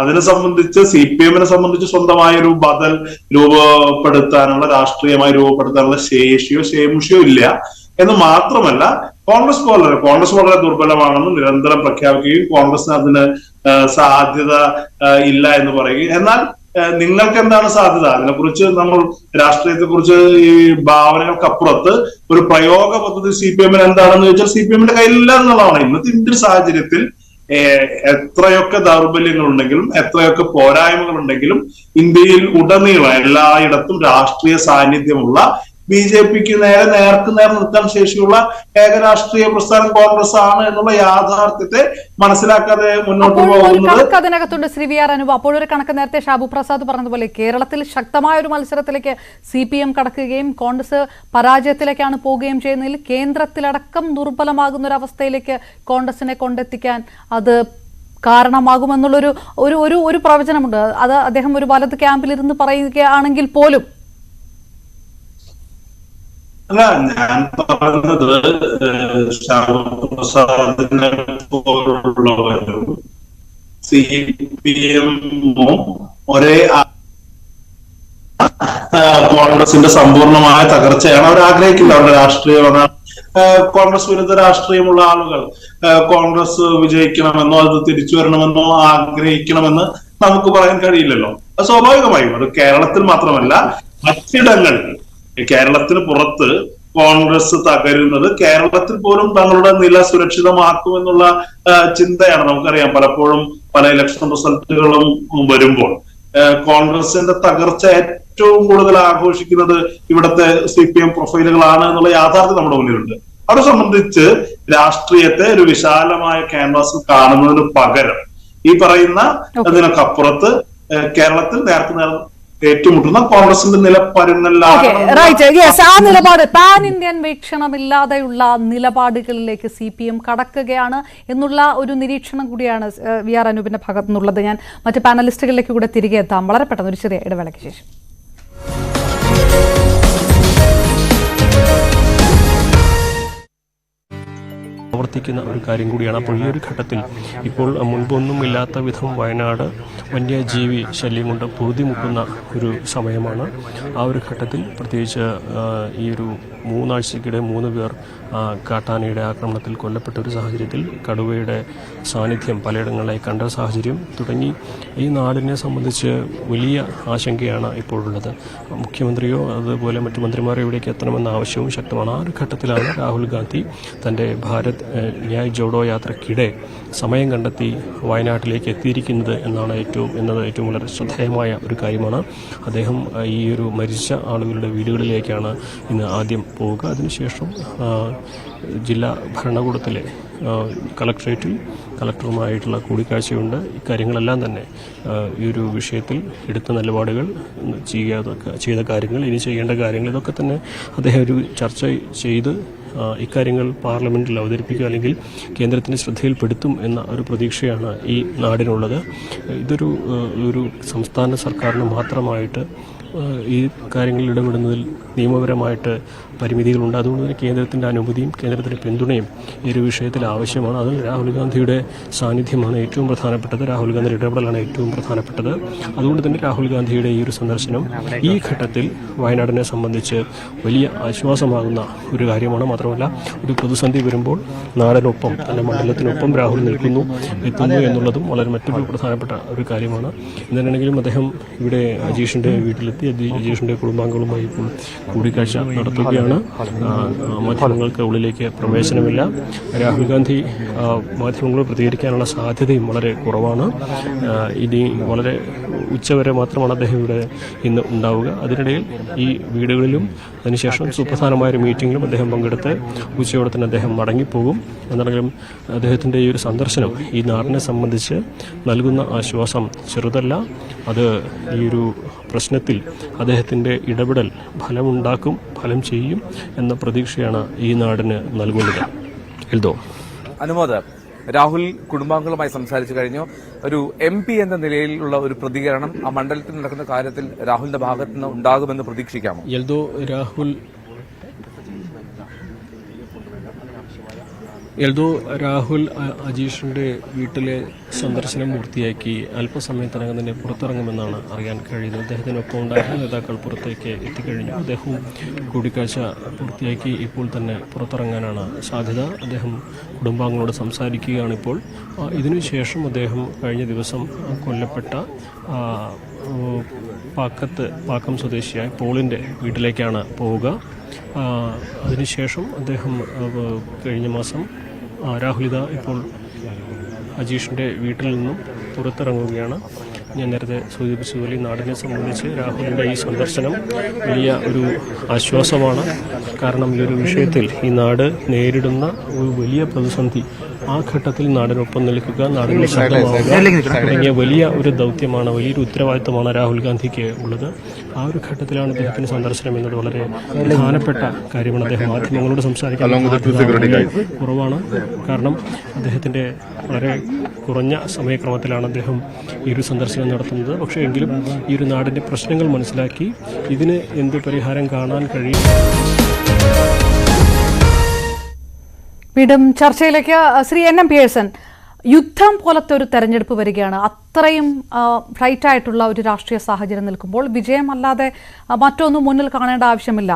അതിനെ സംബന്ധിച്ച് CPM-നെ സംബന്ധിച്ച് സ്വന്തമായ ഒരു ബദൽ രൂപപ്പെടുത്താനുള്ള, രാഷ്ട്രീയമായി രൂപപ്പെടുത്താനുള്ള ശേഷിയോ ശേമുഷിയോ ഇല്ല. എന്ന് മാത്രമല്ല, കോൺഗ്രസ് വളരെ ദുർബലമാണെന്ന് നിരന്തരം പ്രഖ്യാപിക്കുകയും കോൺഗ്രസിന് അതിന് സാധ്യത ഇല്ല എന്ന് പറയുകയും, എന്നാൽ നിങ്ങൾക്ക് എന്താണ് സാധ്യത? അതിനെക്കുറിച്ച് നമ്മൾ രാഷ്ട്രീയത്തെ കുറിച്ച് ഈ ഭാവനകൾക്കപ്പുറത്ത് ഒരു പ്രയോഗ പദ്ധതി CPM-ന് എന്താണെന്ന് ചോദിച്ചാൽ CPM-ന്റെ കയ്യിലില്ല എന്നുള്ളതാണ്. ഇന്നത്തെ ഇന്ത്യൻ സാഹചര്യത്തിൽ എത്രയൊക്കെ ദൗർബല്യങ്ങൾ ഉണ്ടെങ്കിലും എത്രയൊക്കെ പോരായ്മകൾ ഉണ്ടെങ്കിലും ഇന്ത്യയിൽ ഉടനീളം എല്ലായിടത്തും രാഷ്ട്രീയ സാന്നിധ്യമുള്ള BJPക്ക് നേർക്ക് നേർ നിർത്താൻ ശേഷിയുള്ള ഏക രാഷ്ട്രീയ പ്രസ്ഥാനം കോൺഗ്രസ് ആണ് എന്നുള്ള യാഥാർത്ഥ്യത്തെ മനസ്സിലാക്കാതെ മുന്നോട്ട് പോകുന്നത് അതിനകത്തുണ്ട്. ശ്രീ വി ആർ അനൂപ്, അപ്പോഴൊരു കണക്ക് നേരത്തെ ഷാബു പ്രസാദ് പറഞ്ഞതുപോലെ കേരളത്തിൽ ശക്തമായ ഒരു മത്സരത്തിലേക്ക് CPM കടക്കുകയും കോൺഗ്രസ് പരാജയത്തിലേക്കാണ് പോവുകയും ചെയ്യുന്നതിൽ കേന്ദ്രത്തിലടക്കം ദുർബലമാകുന്ന ഒരു അവസ്ഥയിലേക്ക് കോൺഗ്രസിനെ കൊണ്ടെത്തിക്കാൻ അത് കാരണമാകുമെന്നുള്ളൊരു ഒരു ഒരു ഒരു പ്രവചനമുണ്ട്. അത് അദ്ദേഹം ഒരു വലത് ക്യാമ്പിലിരുന്ന് പറയുകയാണെങ്കിൽ പോലും. അല്ല, ഞാൻ പറഞ്ഞത് ശ്യാമപ്രസാദിനെ പോലുള്ളവരും CPM-ഉം ഒരേ കോൺഗ്രസിന്റെ സമ്പൂർണമായ തകർച്ചയാണ് അവർ ആഗ്രഹിക്കുന്നത്. അവരുടെ രാഷ്ട്രീയം കോൺഗ്രസ് വിരുദ്ധ രാഷ്ട്രീയമുള്ള ആളുകൾ കോൺഗ്രസ് വിജയിക്കണമെന്നോ അത് തിരിച്ചു വരണമെന്നോ ആഗ്രഹിക്കണമെന്ന് നമുക്ക് പറയാൻ കഴിയില്ലല്ലോ. അത് സ്വാഭാവികമായും അത് കേരളത്തിൽ മാത്രമല്ല മറ്റിടങ്ങളിൽ, കേരളത്തിന് പുറത്ത് കോൺഗ്രസ് തകരുന്നത് കേരളത്തിൽ പോലും തങ്ങളുടെ നില സുരക്ഷിതമാക്കുമെന്നുള്ള ചിന്തയാണ്. നമുക്കറിയാം, പലപ്പോഴും പല ഇലക്ഷൻ റിസൾട്ടുകളും വരുമ്പോൾ കോൺഗ്രസിന്റെ തകർച്ച ഏറ്റവും കൂടുതൽ ആഘോഷിക്കുന്നത് ഇവിടുത്തെ CPM പ്രൊഫൈലുകളാണ് എന്നുള്ള യാഥാർത്ഥ്യം നമ്മുടെ മുന്നിലുണ്ട്. അവരെ സംബന്ധിച്ച് രാഷ്ട്രീയത്തെ ഒരു വിശാലമായ ക്യാൻവാസിൽ കാണുന്നതിന് പകരം ഈ പറയുന്ന അതിനൊക്കപ്പുറത്ത് കേരളത്തിൽ നേർക്കുനേർ ഏറ്റുമുട്ടുന്ന കോൺഗ്രസിന്റെ നില ആ നിലപാട് പാൻ ഇന്ത്യൻ വീക്ഷണമില്ലാതെയുള്ള നിലപാടുകളിലേക്ക് CPM കടക്കുകയാണ് എന്നുള്ള ഒരു നിരീക്ഷണം കൂടിയാണ് വി ആർ അനൂപിന്റെ ഭാഗത്തു നിന്നുള്ളത്. ഞാൻ മറ്റ് പാനലിസ്റ്റുകളിലേക്ക് കൂടെ തിരികെ എത്താം വളരെ പെട്ടെന്ന് ഒരു ചെറിയ ഇടവേളയ്ക്ക് ശേഷം. ആവർത്തിക്കുന്ന ഒരു കാര്യം കൂടിയാണ്. അപ്പോൾ ഈ ഒരു ഘട്ടത്തിൽ ഇപ്പോൾ മുൻപൊന്നും ഇല്ലാത്ത വിധം വയനാട് വന്യജീവി ശല്യം കൊണ്ട് പൊറുതിമുട്ടുന്ന ഒരു സമയമാണ്. ആ ഒരു ഘട്ടത്തിൽ പ്രത്യേകിച്ച് ഈ ഒരു 3 ആഴ്ചയ്ക്കിടെ 3 പേർ കാട്ടാനയുടെ ആക്രമണത്തിൽ കൊല്ലപ്പെട്ട ഒരു സാഹചര്യത്തിൽ കടുവയുടെ സാന്നിധ്യം പലയിടങ്ങളിലായി കണ്ട സാഹചര്യം തുടങ്ങി ഈ നാടിനെ സംബന്ധിച്ച് വലിയ ആശങ്കയാണ് ഇപ്പോഴുള്ളത്. മുഖ്യമന്ത്രിയോ അതുപോലെ മറ്റു മന്ത്രിമാരോ ഇവിടേക്ക് എത്തണമെന്ന ആവശ്യവും ശക്തമാണ്. ആ ഒരു ഘട്ടത്തിലാണ് രാഹുൽ ഗാന്ധി തൻ്റെ ഭാരത് ന്യായ് ജോഡോ യാത്രയ്ക്കിടെ സമയം കണ്ടെത്തി വയനാട്ടിലേക്ക് എത്തിയിരിക്കുന്നത് എന്നത് ഏറ്റവും വളരെ ശ്രദ്ധേയമായ ഒരു കാര്യമാണ്. അദ്ദേഹം ഈ ഒരു മരിച്ച ആളുകളുടെ വീടുകളിലേക്കാണ് ഇന്ന് ആദ്യം പോവുക. അതിനുശേഷം ജില്ലാ ഭരണകൂടത്തിലെ കളക്ട്രേറ്റിൽ കളക്ടറുമായിട്ടുള്ള കൂടിക്കാഴ്ചയുണ്ട്. ഇക്കാര്യങ്ങളെല്ലാം തന്നെ ഈ ഒരു വിഷയത്തിൽ എടുത്ത നിലപാടുകൾ, ചെയ്ത കാര്യങ്ങൾ, ഇനി ചെയ്യേണ്ട കാര്യങ്ങൾ, ഇതൊക്കെ തന്നെ അദ്ദേഹം ഒരു ചർച്ച ചെയ്ത് ഇക്കാര്യങ്ങൾ പാർലമെന്റിൽ അവതരിപ്പിക്കുക അല്ലെങ്കിൽ കേന്ദ്രത്തിന് ശ്രദ്ധയിൽപ്പെടുത്തും എന്ന ഒരു പ്രതീക്ഷയാണ് ഈ നാടിനുള്ളത്. ഇതൊരു സംസ്ഥാന സർക്കാരിന് മാത്രമായിട്ട് ഈ കാര്യങ്ങളിൽ ഇടപെടുന്നതിൽ നിയമപരമായിട്ട് പരിമിതികളുണ്ട്. അതുകൊണ്ട് തന്നെ കേന്ദ്രത്തിൻ്റെ അനുമതിയും കേന്ദ്രത്തിൻ്റെ പിന്തുണയും ഈ ഒരു വിഷയത്തിൽ ആവശ്യമാണ്. അതിൽ രാഹുൽ ഗാന്ധിയുടെ സാന്നിധ്യമാണ് ഏറ്റവും പ്രധാനപ്പെട്ടത്. രാഹുൽ ഗാന്ധിയുടെ ഇടപെടലാണ് ഏറ്റവും പ്രധാനപ്പെട്ടത്. അതുകൊണ്ട് തന്നെ രാഹുൽ ഗാന്ധിയുടെ ഈ ഒരു സന്ദർശനം ഈ ഘട്ടത്തിൽ വയനാടിനെ സംബന്ധിച്ച് വലിയ ആശ്വാസമാകുന്ന ഒരു കാര്യമാണ്. മാത്രമല്ല, ഒരു പ്രതിസന്ധി വരുമ്പോൾ നാടിനൊപ്പം, തൻ്റെ മണ്ഡലത്തിനൊപ്പം രാഹുൽ എത്തുന്നു എന്നുള്ളതും വളരെ മറ്റൊരു പ്രധാനപ്പെട്ട ഒരു കാര്യമാണ്. എന്താണെങ്കിലും അദ്ദേഹം ഇവിടെ അജീഷിൻ്റെ വീട്ടിലെത്തി അജീഷിൻ്റെ കുടുംബാംഗങ്ങളുമായി ഇപ്പോൾ കൂടിക്കാഴ്ച നടത്തുകയാണ്. മാധ്യമങ്ങൾക്ക് ഉള്ളിലേക്ക് പ്രവേശനമില്ല. രാഹുൽ ഗാന്ധി മാധ്യമങ്ങളോട് പ്രതികരിക്കാനുള്ള സാധ്യതയും വളരെ കുറവാണ്. ഇനി വളരെ ഉച്ചവരെ മാത്രമാണ് അദ്ദേഹം ഇവിടെ ഇന്ന് ഉണ്ടാവുക. അതിനിടയിൽ ഈ വീടുകളിലും അതിനുശേഷം സുപ്രധാനമായൊരു മീറ്റിങ്ങിലും അദ്ദേഹം പങ്കെടുത്ത് ഉച്ചയോടെ തന്നെ അദ്ദേഹം മടങ്ങിപ്പോകും. എന്നാണെങ്കിലും അദ്ദേഹത്തിൻ്റെ ഈ ഒരു സന്ദർശനം ഈ നാടിനെ സംബന്ധിച്ച് നൽകുന്ന ആശ്വാസം ചെറുതല്ല. അത് ഈ ഒരു പ്രശ്നത്തിൽ അദ്ദേഹത്തിൻ്റെ ഇടപെടൽ ഫലമുണ്ടാക്കും, ഫലം ചെയ്യും എന്ന പ്രതീക്ഷയാണ് ഈ നാടിന് നൽകുന്നത്. എൽദോ അനുമോദ്, രാഹുൽ കുടുംബാംഗങ്ങളുമായി സംസാരിച്ചു കഴിഞ്ഞു. ഒരു MP എന്ന നിലയിലുള്ള ഒരു പ്രതികരണം ആ മണ്ഡലത്തിൽ നടക്കുന്ന കാര്യത്തിൽ രാഹുലിന്റെ ഭാഗത്ത് നിന്ന് ഉണ്ടാകുമെന്ന് പ്രതീക്ഷിക്കാമോ? എൽദോ, രാഹുൽ അജീഷിന്റെ വീട്ടിലെ സന്ദർശനം പൂർത്തിയാക്കി അല്പസമയത്തിനകം തന്നെ പുറത്തിറങ്ങുമെന്നാണ് അറിയാൻ കഴിയുന്നത്. അദ്ദേഹത്തിനൊപ്പം ഉണ്ടായിരുന്ന നേതാക്കൾ പുറത്തേക്ക് എത്തിക്കഴിഞ്ഞു. അദ്ദേഹവും കൂടിക്കാഴ്ച പൂർത്തിയാക്കി ഇപ്പോൾ തന്നെ പുറത്തിറങ്ങാനാണ് സാധ്യത. അദ്ദേഹം കുടുംബാംഗങ്ങളോട് സംസാരിക്കുകയാണ് ഇപ്പോൾ. ഇതിനുശേഷം അദ്ദേഹം കഴിഞ്ഞ ദിവസം കൊല്ലപ്പെട്ട പാക്കം സ്വദേശിയായ പോളിൻ്റെ വീട്ടിലേക്കാണ് പോവുക. അതിനുശേഷം അദ്ദേഹം കഴിഞ്ഞ മാസം രാഹുലിത ഇപ്പോൾ അജീഷിൻ്റെ വീട്ടിൽ നിന്നും പുറത്തിറങ്ങുകയാണ്. ഞാൻ നേരത്തെ സൂചിപ്പിച്ചതുപോലെ ഈ നാടിനെ സംബന്ധിച്ച് രാഹുലിൻ്റെ ഈ സന്ദർശനം വലിയ ഒരു ആശ്വാസമാണ്. കാരണം ഈ ഒരു വിഷയത്തിൽ ഈ നാട് നേരിടുന്ന ഒരു വലിയ പ്രതിസന്ധി, ആ ഘട്ടത്തിൽ നാടിനൊപ്പം നിൽക്കുക, നാടിനെ ശക്തമാവുക തുടങ്ങിയ വലിയ ഒരു ദൗത്യമാണ്, വലിയൊരു ഉത്തരവാദിത്തമാണ് രാഹുൽ ഗാന്ധിക്ക് ഉള്ളത്. ആ ഒരു ഘട്ടത്തിലാണ് അദ്ദേഹത്തിന് സന്ദർശനം എന്നത് വളരെ പ്രധാനപ്പെട്ട കാര്യമാണ്. അദ്ദേഹം മാധ്യമങ്ങളോട് സംസാരിക്കാൻ കുറവാണ്. കാരണം അദ്ദേഹത്തിൻ്റെ വളരെ കുറഞ്ഞ സമയക്രമത്തിലാണ് അദ്ദേഹം ഈ ഒരു സന്ദർശനം നടത്തുന്നത്. പക്ഷേ എങ്കിലും ഈ ഒരു നാടിൻ്റെ പ്രശ്നങ്ങൾ മനസ്സിലാക്കി ഇതിന് എന്ത് പരിഹാരം കാണാൻ കഴിയും. വീണ്ടും ചർച്ചയിലേക്ക് ശ്രീ NM പിയേഴ്സൺ, യുദ്ധം പോലത്തെ ഒരു തെരഞ്ഞെടുപ്പ് വരികയാണ്. അത്രയും ഫ്ലൈറ്റ് ആയിട്ടുള്ള ഒരു രാഷ്ട്രീയ സാഹചര്യം നിൽക്കുമ്പോൾ വിജയമല്ലാതെ മറ്റൊന്നും മുന്നിൽ കാണേണ്ട ആവശ്യമില്ല.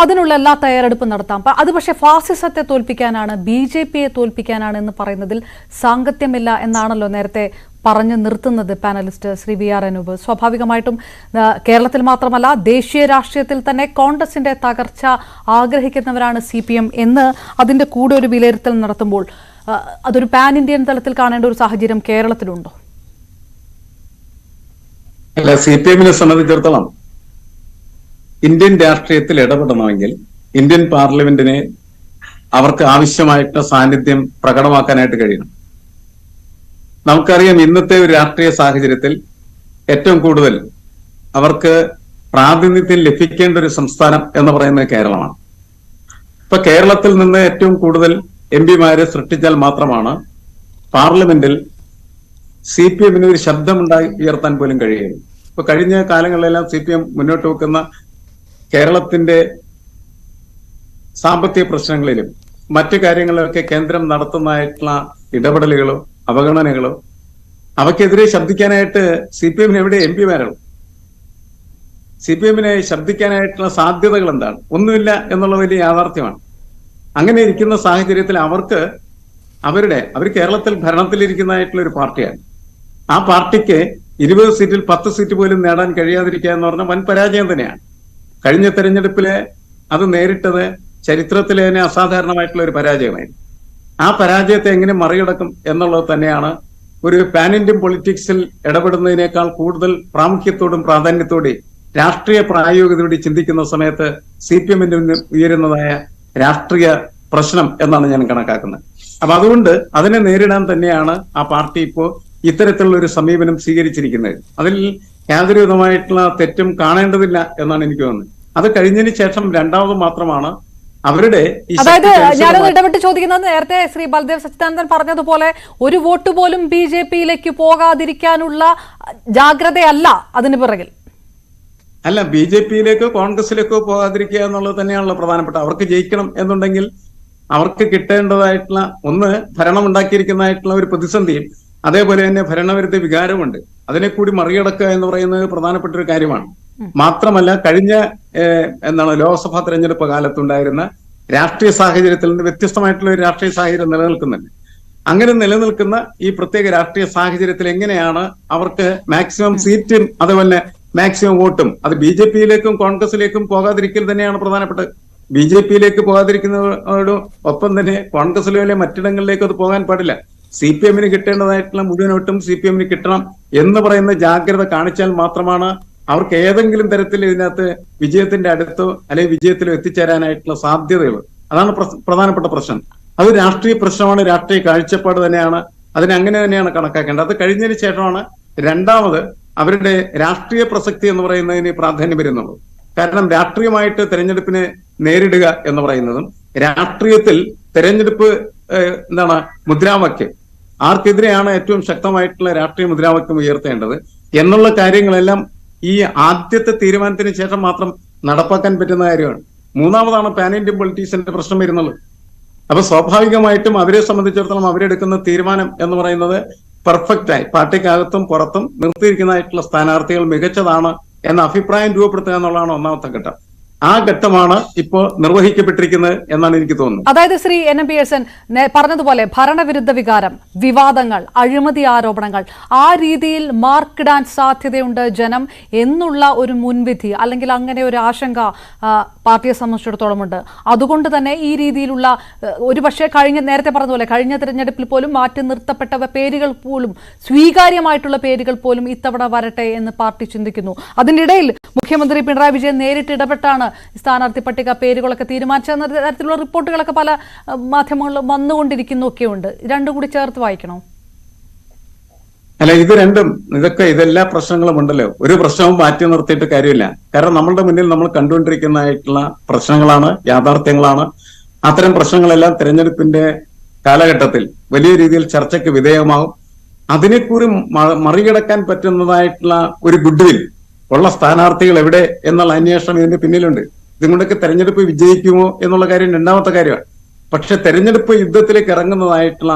അതിനുള്ള എല്ലാ തയ്യാറെടുപ്പും നടത്താം. അത് പക്ഷേ ഫാസിസത്തെ തോൽപ്പിക്കാനാണ്, BJPയെ തോൽപ്പിക്കാനാണ് എന്ന് പറയുന്നതിൽ സാങ്കത്യമില്ല എന്നാണല്ലോ നേരത്തെ പറഞ്ഞു നിർത്തുന്നത് പാനലിസ്റ്റ് ശ്രീ VR അനൂപ്. സ്വാഭാവികമായിട്ടും കേരളത്തിൽ മാത്രമല്ല ദേശീയ രാഷ്ട്രീയത്തിൽ തന്നെ കോൺഗ്രസിന്റെ തകർച്ച ആഗ്രഹിക്കുന്നവരാണ് CPM എന്ന് അതിന്റെ കൂടെ ഒരു വിലയിരുത്തൽ നടത്തുമ്പോൾ അതൊരു പാൻ ഇന്ത്യൻ തലത്തിൽ കാണേണ്ട ഒരു സാഹചര്യം കേരളത്തിലുണ്ടോ? അല്ല, CPM-നെ സംബന്ധിച്ചിടത്തോളം ഇന്ത്യൻ രാഷ്ട്രീയത്തിൽ ഇടപെടണമെങ്കിൽ ഇന്ത്യൻ പാർലമെന്റിനെ അവർക്ക് ആവശ്യമായിട്ടുള്ള സാന്നിധ്യം പ്രകടമാക്കാനായിട്ട് കഴിയണം. നമുക്കറിയാം, ഇന്നത്തെ ഒരു രാഷ്ട്രീയ സാഹചര്യത്തിൽ ഏറ്റവും കൂടുതൽ അവർക്ക് പ്രാതിനിധ്യം ലഭിക്കേണ്ട ഒരു സംസ്ഥാനം എന്ന് പറയുന്നത് കേരളമാണ്. ഇപ്പൊ കേരളത്തിൽ നിന്ന് ഏറ്റവും കൂടുതൽ MP-മാരെ സൃഷ്ടിച്ചാൽ മാത്രമാണ് പാർലമെന്റിൽ CPM-ന് ഒരു ശബ്ദമുണ്ടായി ഉയർത്താൻ പോലും കഴിയുകയുള്ളൂ. ഇപ്പൊ കഴിഞ്ഞ കാലങ്ങളിലെല്ലാം CPM മുന്നോട്ട് വെക്കുന്ന കേരളത്തിന്റെ സാമ്പത്തിക പ്രശ്നങ്ങളിലും മറ്റു കാര്യങ്ങളിലൊക്കെ കേന്ദ്രം നടത്തുന്നതായിട്ടുള്ള ഇടപെടലുകളോ അവഗണനകളോ അവയ്ക്കെതിരെ ശബ്ദിക്കാനായിട്ട് CPM-ന് എവിടെ MP-മാരുള്ളൂ? CPM-നെ ശബ്ദിക്കാനായിട്ടുള്ള സാധ്യതകൾ എന്താണ്? ഒന്നുമില്ല എന്നുള്ള വലിയ യാഥാർത്ഥ്യമാണ്. അങ്ങനെ ഇരിക്കുന്ന സാഹചര്യത്തിൽ അവർ കേരളത്തിൽ ഭരണത്തിലിരിക്കുന്നതായിട്ടുള്ള ഒരു പാർട്ടിയാണ്. ആ പാർട്ടിക്ക് 20 സീറ്റിൽ 10 സീറ്റ് പോലും നേടാൻ കഴിയാതിരിക്കുക എന്ന് പറഞ്ഞാൽ വൻ പരാജയം തന്നെയാണ്. കഴിഞ്ഞ തെരഞ്ഞെടുപ്പില് അത് നേരിട്ടത് ചരിത്രത്തിലെ തന്നെ അസാധാരണമായിട്ടുള്ള ഒരു പരാജയമായിരുന്നു. ആ പരാജയത്തെ എങ്ങനെ മറികടക്കും എന്നുള്ളത് തന്നെയാണ് ഒരു പാൻ ഇന്ത്യൻ പൊളിറ്റിക്സിൽ ഇടപെടുന്നതിനേക്കാൾ കൂടുതൽ പ്രാമുഖ്യത്തോടും പ്രാധാന്യത്തോടെ രാഷ്ട്രീയ പ്രായോഗികതയോടെ ചിന്തിക്കുന്ന സമയത്ത് CPM-ന്റെ ഉയരുന്നതായ രാഷ്ട്രീയ പ്രശ്നം എന്നാണ് ഞാൻ കണക്കാക്കുന്നത്. അപ്പൊ അതുകൊണ്ട് അതിനെ നേരിടാൻ തന്നെയാണ് ആ പാർട്ടി ഇപ്പോൾ ഇത്തരത്തിലുള്ള ഒരു സമീപനം സ്വീകരിച്ചിരിക്കുന്നത്. അതിൽ യാതൊരു വിധമായിട്ടുള്ള തെറ്റും കാണേണ്ടതില്ല എന്നാണ് എനിക്ക് തോന്നുന്നത്. അത് കഴിഞ്ഞതിന് ശേഷം രണ്ടാമത് മാത്രമാണ് അവരുടെ, അതായത് ഞാനത് ഇടപെട്ട് ചോദിക്കുന്നത്, നേരത്തെ ശ്രീ ബൽദേവ് സച്ചിദാനന്ദൻ പറഞ്ഞതുപോലെ ഒരു വോട്ട് പോലും BJP-യിലേക്ക് പോകാതിരിക്കാനുള്ള ജാഗ്രതയല്ല അതിന് പിറകിൽ. അല്ല, BJP-യിലേക്കോ കോൺഗ്രസിലേക്കോ പോകാതിരിക്കുക എന്നുള്ളത് തന്നെയാണല്ലോ പ്രധാനപ്പെട്ട. അവർക്ക് ജയിക്കണം എന്നുണ്ടെങ്കിൽ അവർക്ക് കിട്ടേണ്ടതായിട്ടുള്ള ഒന്ന് ഭരണം ഉണ്ടാക്കിയിരിക്കുന്നതായിട്ടുള്ള ഒരു പ്രതിസന്ധിയും അതേപോലെ തന്നെ ഭരണവിരുദ്ധ വികാരമുണ്ട്. അതിനെ കൂടി മറികടക്കുക എന്ന് പറയുന്നത് പ്രധാനപ്പെട്ട ഒരു കാര്യമാണ്. മാത്രമല്ല, കഴിഞ്ഞ ലോക്സഭാ തെരഞ്ഞെടുപ്പ് കാലത്തുണ്ടായിരുന്ന രാഷ്ട്രീയ സാഹചര്യത്തിൽ നിന്ന് വ്യത്യസ്തമായിട്ടുള്ള ഒരു രാഷ്ട്രീയ സാഹചര്യം നിലനിൽക്കുന്നുണ്ട്. അങ്ങനെ നിലനിൽക്കുന്ന ഈ പ്രത്യേക രാഷ്ട്രീയ സാഹചര്യത്തിൽ എങ്ങനെയാണ് അവർക്ക് മാക്സിമം സീറ്റും അതുപോലെ മാക്സിമം വോട്ടും അത് BJP-യിലേക്കും കോൺഗ്രസിലേക്കും പോകാതിരിക്കൽ തന്നെയാണ് പ്രധാനപ്പെട്ടത്. BJP-യിലേക്ക് പോകാതിരിക്കുന്നതോടും ഒപ്പം തന്നെ കോൺഗ്രസിലെ മറ്റിടങ്ങളിലേക്ക് അത് പോകാൻ പാടില്ല. CPM-ന് കിട്ടേണ്ടതായിട്ടുള്ള മുഴുവൻ വോട്ടും CPM-ന് കിട്ടണം എന്ന് പറയുന്ന ജാഗ്രത കാണിച്ചാൽ മാത്രമാണ് അവർക്ക് ഏതെങ്കിലും തരത്തിൽ ഇതിനകത്ത് വിജയത്തിന്റെ അടുത്തോ അല്ലെങ്കിൽ വിജയത്തിലോ എത്തിച്ചേരാനായിട്ടുള്ള സാധ്യതകൾ. അതാണ് പ്രധാനപ്പെട്ട പ്രശ്നം. അത് രാഷ്ട്രീയ പ്രശ്നമാണ്, രാഷ്ട്രീയ കാഴ്ചപ്പാട് തന്നെയാണ്. അതിനെ അങ്ങനെ തന്നെയാണ് കണക്കാക്കേണ്ടത്. അത് കഴിഞ്ഞതിന് ശേഷമാണ് രണ്ടാമത് അവരുടെ രാഷ്ട്രീയ പ്രസക്തി എന്ന് പറയുന്നതിന് പ്രാധാന്യം വരുന്നുള്ളൂ. കാരണം രാഷ്ട്രീയമായിട്ട് തെരഞ്ഞെടുപ്പിനെ നേരിടുക എന്ന് പറയുന്നതും രാഷ്ട്രീയത്തിൽ തെരഞ്ഞെടുപ്പ് മുദ്രാവാക്യം ആർക്കെതിരെയാണ് ഏറ്റവും ശക്തമായിട്ടുള്ള രാഷ്ട്രീയ മുദ്രാവാക്യം ഉയർത്തേണ്ടത് എന്നുള്ള കാര്യങ്ങളെല്ലാം ഈ ആദ്യത്തെ തീരുമാനത്തിന് ശേഷം മാത്രം നടപ്പാക്കാൻ പറ്റുന്ന കാര്യമാണ്. മൂന്നാമതാണ് പാൻ ഇന്ത്യൻ പൊളിറ്റീഷ്യന്റെ പ്രശ്നം വരുന്നുള്ളത്. അപ്പൊ സ്വാഭാവികമായിട്ടും അവരെ സംബന്ധിച്ചിടത്തോളം അവരെടുക്കുന്ന തീരുമാനം എന്ന് പറയുന്നത് പെർഫെക്റ്റായി പാർട്ടിക്കകത്തും പുറത്തും നിർത്തിയിരിക്കുന്നതായിട്ടുള്ള സ്ഥാനാർത്ഥികൾ മികച്ചതാണ് എന്ന അഭിപ്രായം രൂപപ്പെടുത്തുക എന്നുള്ളതാണ് ഒന്നാമത്തെ ഘട്ടം. ആ ഘട്ടമാണ് ഇപ്പോ നിർവഹിക്കപ്പെട്ടിരിക്കുന്നത് എന്നാണ് എനിക്ക് തോന്നുന്നത്. അതായത് ശ്രീ NM പിയേഴ്സൺ പറഞ്ഞതുപോലെ ഭരണവിരുദ്ധ വികാരം, വിവാദങ്ങൾ, അഴിമതി ആരോപണങ്ങൾ, ആ രീതിയിൽ മാർക്കിടാൻ സാധ്യതയുണ്ട് ജനം എന്നുള്ള ഒരു മുൻവിധി അല്ലെങ്കിൽ അങ്ങനെ ഒരു ആശങ്ക പാർട്ടിയെ സംബന്ധിച്ചിടത്തോളം ഉണ്ട്. അതുകൊണ്ട് തന്നെ ഈ രീതിയിലുള്ള ഒരുപക്ഷെ നേരത്തെ പറഞ്ഞതുപോലെ കഴിഞ്ഞ തെരഞ്ഞെടുപ്പിൽ പോലും മാറ്റി നിർത്തപ്പെട്ട പേരുകൾ പോലും സ്വീകാര്യമായിട്ടുള്ള പേരുകൾ പോലും ഇത്തവണ വരട്ടെ എന്ന് പാർട്ടി ചിന്തിക്കുന്നു. അതിനിടയിൽ മുഖ്യമന്ത്രി പിണറായി വിജയൻ നേരിട്ട് ഇടപെട്ടാണ് സ്ഥാനാർത്ഥി പട്ടിക പേരുകളൊക്കെ തീരുമാനിച്ചെന്ന തരത്തിലുള്ള റിപ്പോർട്ടുകളൊക്കെ പല മാധ്യമങ്ങളിലും വന്നുകൊണ്ടിരിക്കുന്നൊക്കെയുണ്ട്. രണ്ടും കൂടി ചേർത്ത് വായിക്കണോ? അല്ല, ഇതെല്ലാ പ്രശ്നങ്ങളും ഉണ്ടല്ലോ. ഒരു പ്രശ്നവും മാറ്റി നിർത്തിയിട്ട് കാര്യമില്ല. കാരണം നമ്മളുടെ മുന്നിൽ നമ്മൾ കണ്ടുകൊണ്ടിരിക്കുന്നതായിട്ടുള്ള പ്രശ്നങ്ങളാണ്, യാഥാർത്ഥ്യങ്ങളാണ്. അത്തരം പ്രശ്നങ്ങളെല്ലാം തെരഞ്ഞെടുപ്പിന്റെ കാലഘട്ടത്തിൽ വലിയ രീതിയിൽ ചർച്ചയ്ക്ക് വിധേയമാകും. അതിനെക്കൂടി മറികടക്കാൻ പറ്റുന്നതായിട്ടുള്ള ഒരു ഗുഡ്വിൽ ഉള്ള സ്ഥാനാർത്ഥികൾ എവിടെ എന്നുള്ള അന്വേഷണം ഇതിന്റെ പിന്നിലുണ്ട്. ഇതുകൊണ്ടൊക്കെ തെരഞ്ഞെടുപ്പ് വിജയിക്കുമോ എന്നുള്ള കാര്യം രണ്ടാമത്തെ കാര്യമാണ്. പക്ഷെ തെരഞ്ഞെടുപ്പ് യുദ്ധത്തിലേക്ക് ഇറങ്ങുന്നതായിട്ടുള്ള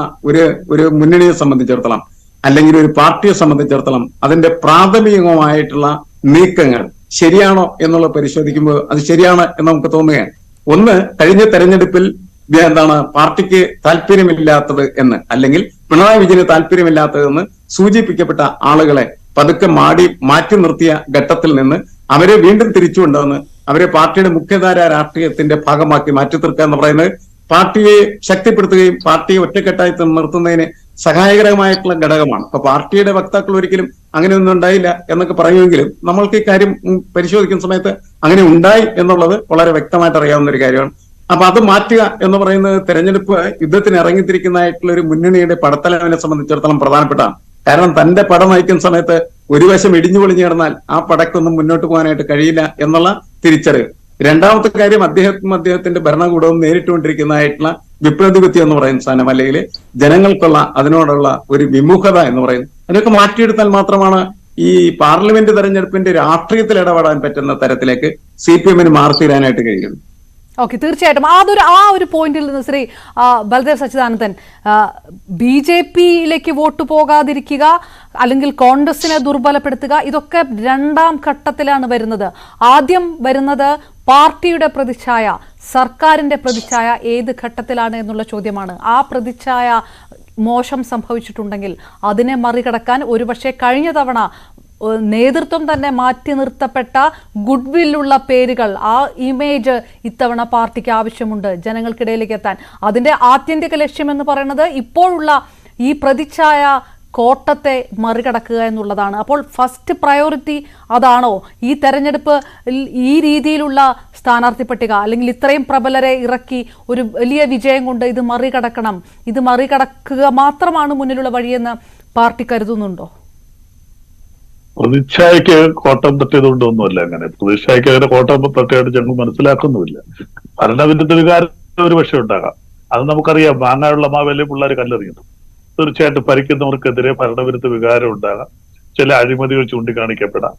ഒരു മുന്നണിയെ സംബന്ധിച്ചിടത്തോളം അല്ലെങ്കിൽ ഒരു പാർട്ടിയെ സംബന്ധിച്ചിടത്തോളം അതിന്റെ പ്രാഥമികമായിട്ടുള്ള നീക്കങ്ങൾ ശരിയാണോ എന്നുള്ളത് പരിശോധിക്കുമ്പോൾ അത് ശരിയാണ് എന്ന് നമുക്ക് തോന്നുകയാണ്. ഒന്ന്, കഴിഞ്ഞ തെരഞ്ഞെടുപ്പിൽ പാർട്ടിക്ക് താല്പര്യമില്ലാത്തത് എന്ന് അല്ലെങ്കിൽ പിണറായി വിജയന് താല്പര്യമില്ലാത്തതെന്ന് സൂചിപ്പിക്കപ്പെട്ട ആളുകളെ പതുക്കെ മാറ്റി നിർത്തിയ ഘട്ടത്തിൽ നിന്ന് അവരെ വീണ്ടും തിരിച്ചുകൊണ്ടുവന്ന് അവരെ പാർട്ടിയുടെ മുഖ്യധാര രാഷ്ട്രീയത്തിന്റെ ഭാഗമാക്കി മാറ്റി തീർക്കുക എന്ന് പറയുന്നത് പാർട്ടിയെ ശക്തിപ്പെടുത്തുകയും പാർട്ടിയെ ഒറ്റക്കെട്ടായി നിർത്തുന്നതിന് സഹായകരമായിട്ടുള്ള ഘടകമാണ്. അപ്പൊ പാർട്ടിയുടെ വക്താക്കൾ ഒരിക്കലും അങ്ങനെയൊന്നും ഉണ്ടായില്ല എന്നൊക്കെ പറയുമെങ്കിലും നമ്മൾക്ക് ഈ കാര്യം പരിശോധിക്കുന്ന സമയത്ത് അങ്ങനെ ഉണ്ടായി എന്നുള്ളത് വളരെ വ്യക്തമായിട്ട് അറിയാവുന്ന ഒരു കാര്യമാണ്. അപ്പൊ അത് മാറ്റുക എന്ന് പറയുന്നത് തെരഞ്ഞെടുപ്പ് യുദ്ധത്തിന് ഇറങ്ങിത്തിരിക്കുന്നതായിട്ടുള്ള ഒരു മുന്നണിയുടെ പടത്തലവനെ സംബന്ധിച്ചിടത്തോളം പ്രധാനപ്പെട്ടാണ്. കാരണം തന്റെ പടം നയിക്കുന്ന സമയത്ത് ഒരു വശം ഇടിഞ്ഞു പൊളിഞ്ഞു കിടന്നാൽ ആ പടക്കൊന്നും മുന്നോട്ട് പോകാനായിട്ട് കഴിയില്ല എന്നുള്ള തിരിച്ചറിവ്. രണ്ടാമത്തെ കാര്യം, അദ്ദേഹത്തിന്റെ ഭരണകൂടവും നേരിട്ടുകൊണ്ടിരിക്കുന്നതായിട്ടുള്ള വിപ്രതിപത്തി എന്ന് പറയുന്ന സാധനം അല്ലെങ്കിൽ ജനങ്ങൾക്കുള്ള അതിനോടുള്ള ഒരു വിമുഖത എന്ന് പറയുന്നത് അതിനൊക്കെ മാറ്റിയെടുത്താൽ മാത്രമാണ് ഈ പാർലമെന്റ് തെരഞ്ഞെടുപ്പിന്റെ രാഷ്ട്രീയത്തിൽ ഇടപെടാൻ പറ്റുന്ന തരത്തിലേക്ക് CPM-ന് മാറി തീരാനായിട്ട് കഴിയുന്നു. ഓക്കെ, തീർച്ചയായിട്ടും ആ ഒരു പോയിന്റിൽ നിന്ന് ശ്രീ ബലദേവ് സച്ചിദാനന്ദൻ, BJP-യിലേക്ക് വോട്ട് പോകാതിരിക്കുക അല്ലെങ്കിൽ കോൺഗ്രസിനെ ദുർബലപ്പെടുത്തുക, ഇതൊക്കെ രണ്ടാം ഘട്ടത്തിലാണ് വരുന്നത്. ആദ്യം വരുന്നത് പാർട്ടിയുടെ പ്രതിച്ഛായ, സർക്കാരിന്റെ പ്രതിച്ഛായ ഏത് ഘട്ടത്തിലാണ് എന്നുള്ള ചോദ്യമാണ്. ആ പ്രതിച്ഛായ മോശം സംഭവിച്ചിട്ടുണ്ടെങ്കിൽ അതിനെ മറികടക്കാൻ ഒരുപക്ഷെ കഴിഞ്ഞ തവണ നേതൃത്വം തന്നെ മാറ്റി നിർത്തപ്പെട്ട ഗുഡ്വില്ലുള്ള പേരുകൾ, ആ ഇമേജ് ഇത്തവണ പാർട്ടിക്ക് ആവശ്യമുണ്ട് ജനങ്ങൾക്കിടയിലേക്ക് എത്താൻ. അതിന്റെ ആത്യന്തിക ലക്ഷ്യമെന്ന് പറയുന്നത് ഇപ്പോഴുള്ള ഈ പ്രതിച്ഛായ കോട്ടത്തെ മറികടക്കുക എന്നുള്ളതാണ്. അപ്പോൾ ഫസ്റ്റ് പ്രയോറിറ്റി അതാണോ? ഈ തെരഞ്ഞെടുപ്പ് ഈ രീതിയിലുള്ള സ്ഥാനാർത്ഥി പട്ടിക അല്ലെങ്കിൽ ഇത്രയും പ്രബലരെ ഇറക്കി ഒരു വലിയ വിജയം കൊണ്ട് ഇത് മറികടക്കണം, ഇത് മറികടക്കുക മാത്രമാണ് മുന്നിലുള്ള വഴിയെന്ന് പാർട്ടി കരുതുന്നുണ്ടോ? പ്രതിച്ഛായക്ക് കോട്ടം തട്ടിയതുകൊണ്ടൊന്നുമല്ല. അങ്ങനെ പ്രതിച്ഛായക്ക് അങ്ങനെ കോട്ടം തട്ടിയായിട്ട് ഞങ്ങൾ മനസ്സിലാക്കുന്നുമില്ല. ഭരണവിരുദ്ധ വികാരം ഒരു പക്ഷേ ഉണ്ടാകാം. അത് നമുക്കറിയാം. മാങ്ങാനുള്ള മാവല്ലേ പിള്ളേർ കല്ലെറിയുന്നു. തീർച്ചയായിട്ടും ഭരിക്കുന്നവർക്കെതിരെ ഭരണവിരുദ്ധ വികാരം ഉണ്ടാകാം. ചില അഴിമതികൾ ചൂണ്ടിക്കാണിക്കപ്പെടാം.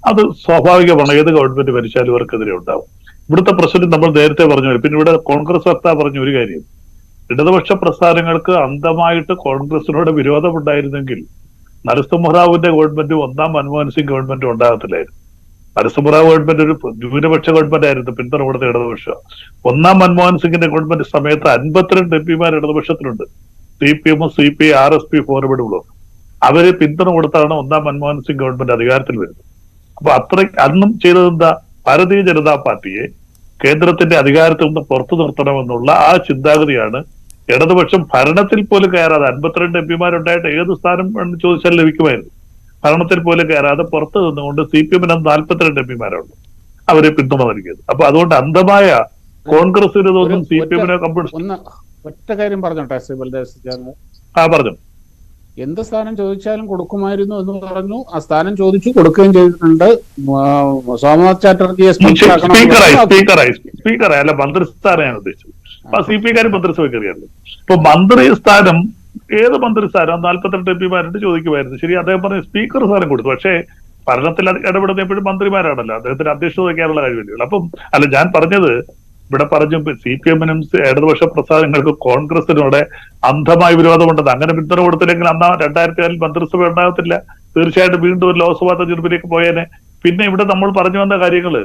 അത് സ്വാഭാവികമാണ്. ഏത് ഗവൺമെന്റ് ഭരിച്ചാലും ഇവർക്കെതിരെ ഉണ്ടാവും. ഇവിടുത്തെ പ്രശ്നം നമ്മൾ നേരത്തെ പറഞ്ഞു. പിന്നെ ഇവിടെ കോൺഗ്രസ് വക്താവ് പറഞ്ഞ ഒരു കാര്യം, ഇടതുപക്ഷ പ്രസ്ഥാനങ്ങൾക്ക് അന്ധമായിട്ട് കോൺഗ്രസിനോട് വിരോധമുണ്ടായിരുന്നെങ്കിൽ നരസിംഹറാവുവിന്റെ ഗവൺമെന്റും ഒന്നാം മൻമോഹൻ സിംഗ് ഗവൺമെന്റും ഉണ്ടാകത്തില്ലായിരുന്നു. നരസിംഹറാവു ഗവൺമെന്റ് ഒരു ന്യൂനപക്ഷ ഗവൺമെന്റ് ആയിരുന്നു, പിന്തുണ കൊടുത്ത ഇടതുപക്ഷ. ഒന്നാം മൻമോഹൻ സിംഗിന്റെ ഗവൺമെന്റ് സമയത്ത് 52 MP-മാർ ഇടതുപക്ഷത്തിലുണ്ട്. CPM, CPI, RSP, forward block. അവര് പിന്തുണ കൊടുത്താണ് ഒന്നാം മൻമോഹൻ സിംഗ് ഗവൺമെന്റ് അധികാരത്തിൽ വരുന്നത്. അപ്പൊ അന്നും ചെയ്തതെന്താ? ഭാരതീയ ജനതാ പാർട്ടിയെ കേന്ദ്രത്തിന്റെ അധികാരത്തിൽ നിന്ന് പുറത്തു നിർത്തണമെന്നുള്ള ആ ചിന്താഗതിയാണ്. ഇടതുപക്ഷം ഭരണത്തിൽ പോലും കയറാതെ 52 MP-മാരുണ്ടായിട്ട് ഏത് സ്ഥാനം എന്ന് ചോദിച്ചാൽ ലഭിക്കുമായിരുന്നു. ഭരണത്തിൽ പോലും കയറാതെ പുറത്തു നിന്നുകൊണ്ട് CPM-ന് 42 MP-മാരുണ്ട്. അവരെ പിന്തുണ നൽകിയത്. അപ്പൊ അതുകൊണ്ട് അന്ധമായ കോൺഗ്രസിന് തോന്നും CPM-നെ ഒറ്റ കാര്യം പറഞ്ഞോട്ടെ ശ്രീ ബലദേവ്. പറഞ്ഞു. എന്ത് സ്ഥാനം ചോദിച്ചാലും കൊടുക്കുമായിരുന്നു എന്ന് പറഞ്ഞു. ആ സ്ഥാനം ചോദിച്ചു കൊടുക്കുകയും ചെയ്തിട്ടുണ്ട്. സോമനാഥ് ചാറ്റർജിയെ സ്പീക്കറായി അല്ല മന്ത്രിസ്ഥാനം ഞാൻ ഉദ്ദേശിച്ചത്. അപ്പൊ CPI-കാർ മന്ത്രിസഭ കയറിയായിരുന്നു. ഇപ്പൊ മന്ത്രി സ്ഥാനം ഏത് മന്ത്രിസ്ഥാനം 42 MP-മാരുണ്ട് ചോദിക്കുമായിരുന്നു. ശരി, അദ്ദേഹം പറഞ്ഞ സ്പീക്കർ സ്ഥാനം കൊടുത്തു. പക്ഷേ ഭരണത്തിൽ ഇടപെടുന്ന എപ്പോഴും മന്ത്രിമാരാണല്ലോ. അദ്ദേഹത്തിന് അധ്യക്ഷത വയ്ക്കാനുള്ള കഴിവില്ല. അപ്പം അല്ല, ഞാൻ പറഞ്ഞത് ഇവിടെ പറഞ്ഞു CPM-നും ഇടതുപക്ഷ പ്രസ്ഥാനങ്ങൾക്കും കോൺഗ്രസിനോട് അന്ധമായ വിരോധമുണ്ടെന്ന്. അങ്ങനെ പിന്തുണ കൊടുത്തില്ലെങ്കിൽ അന്ന് 2004 മന്ത്രിസഭ ഉണ്ടാകത്തില്ല. തീർച്ചയായിട്ടും വീണ്ടും ഒരു ലോക്സഭാ തെരഞ്ഞെടുപ്പിലേക്ക് പോയേനെ. പിന്നെ ഇവിടെ നമ്മൾ പറഞ്ഞു വന്ന കാര്യങ്ങള്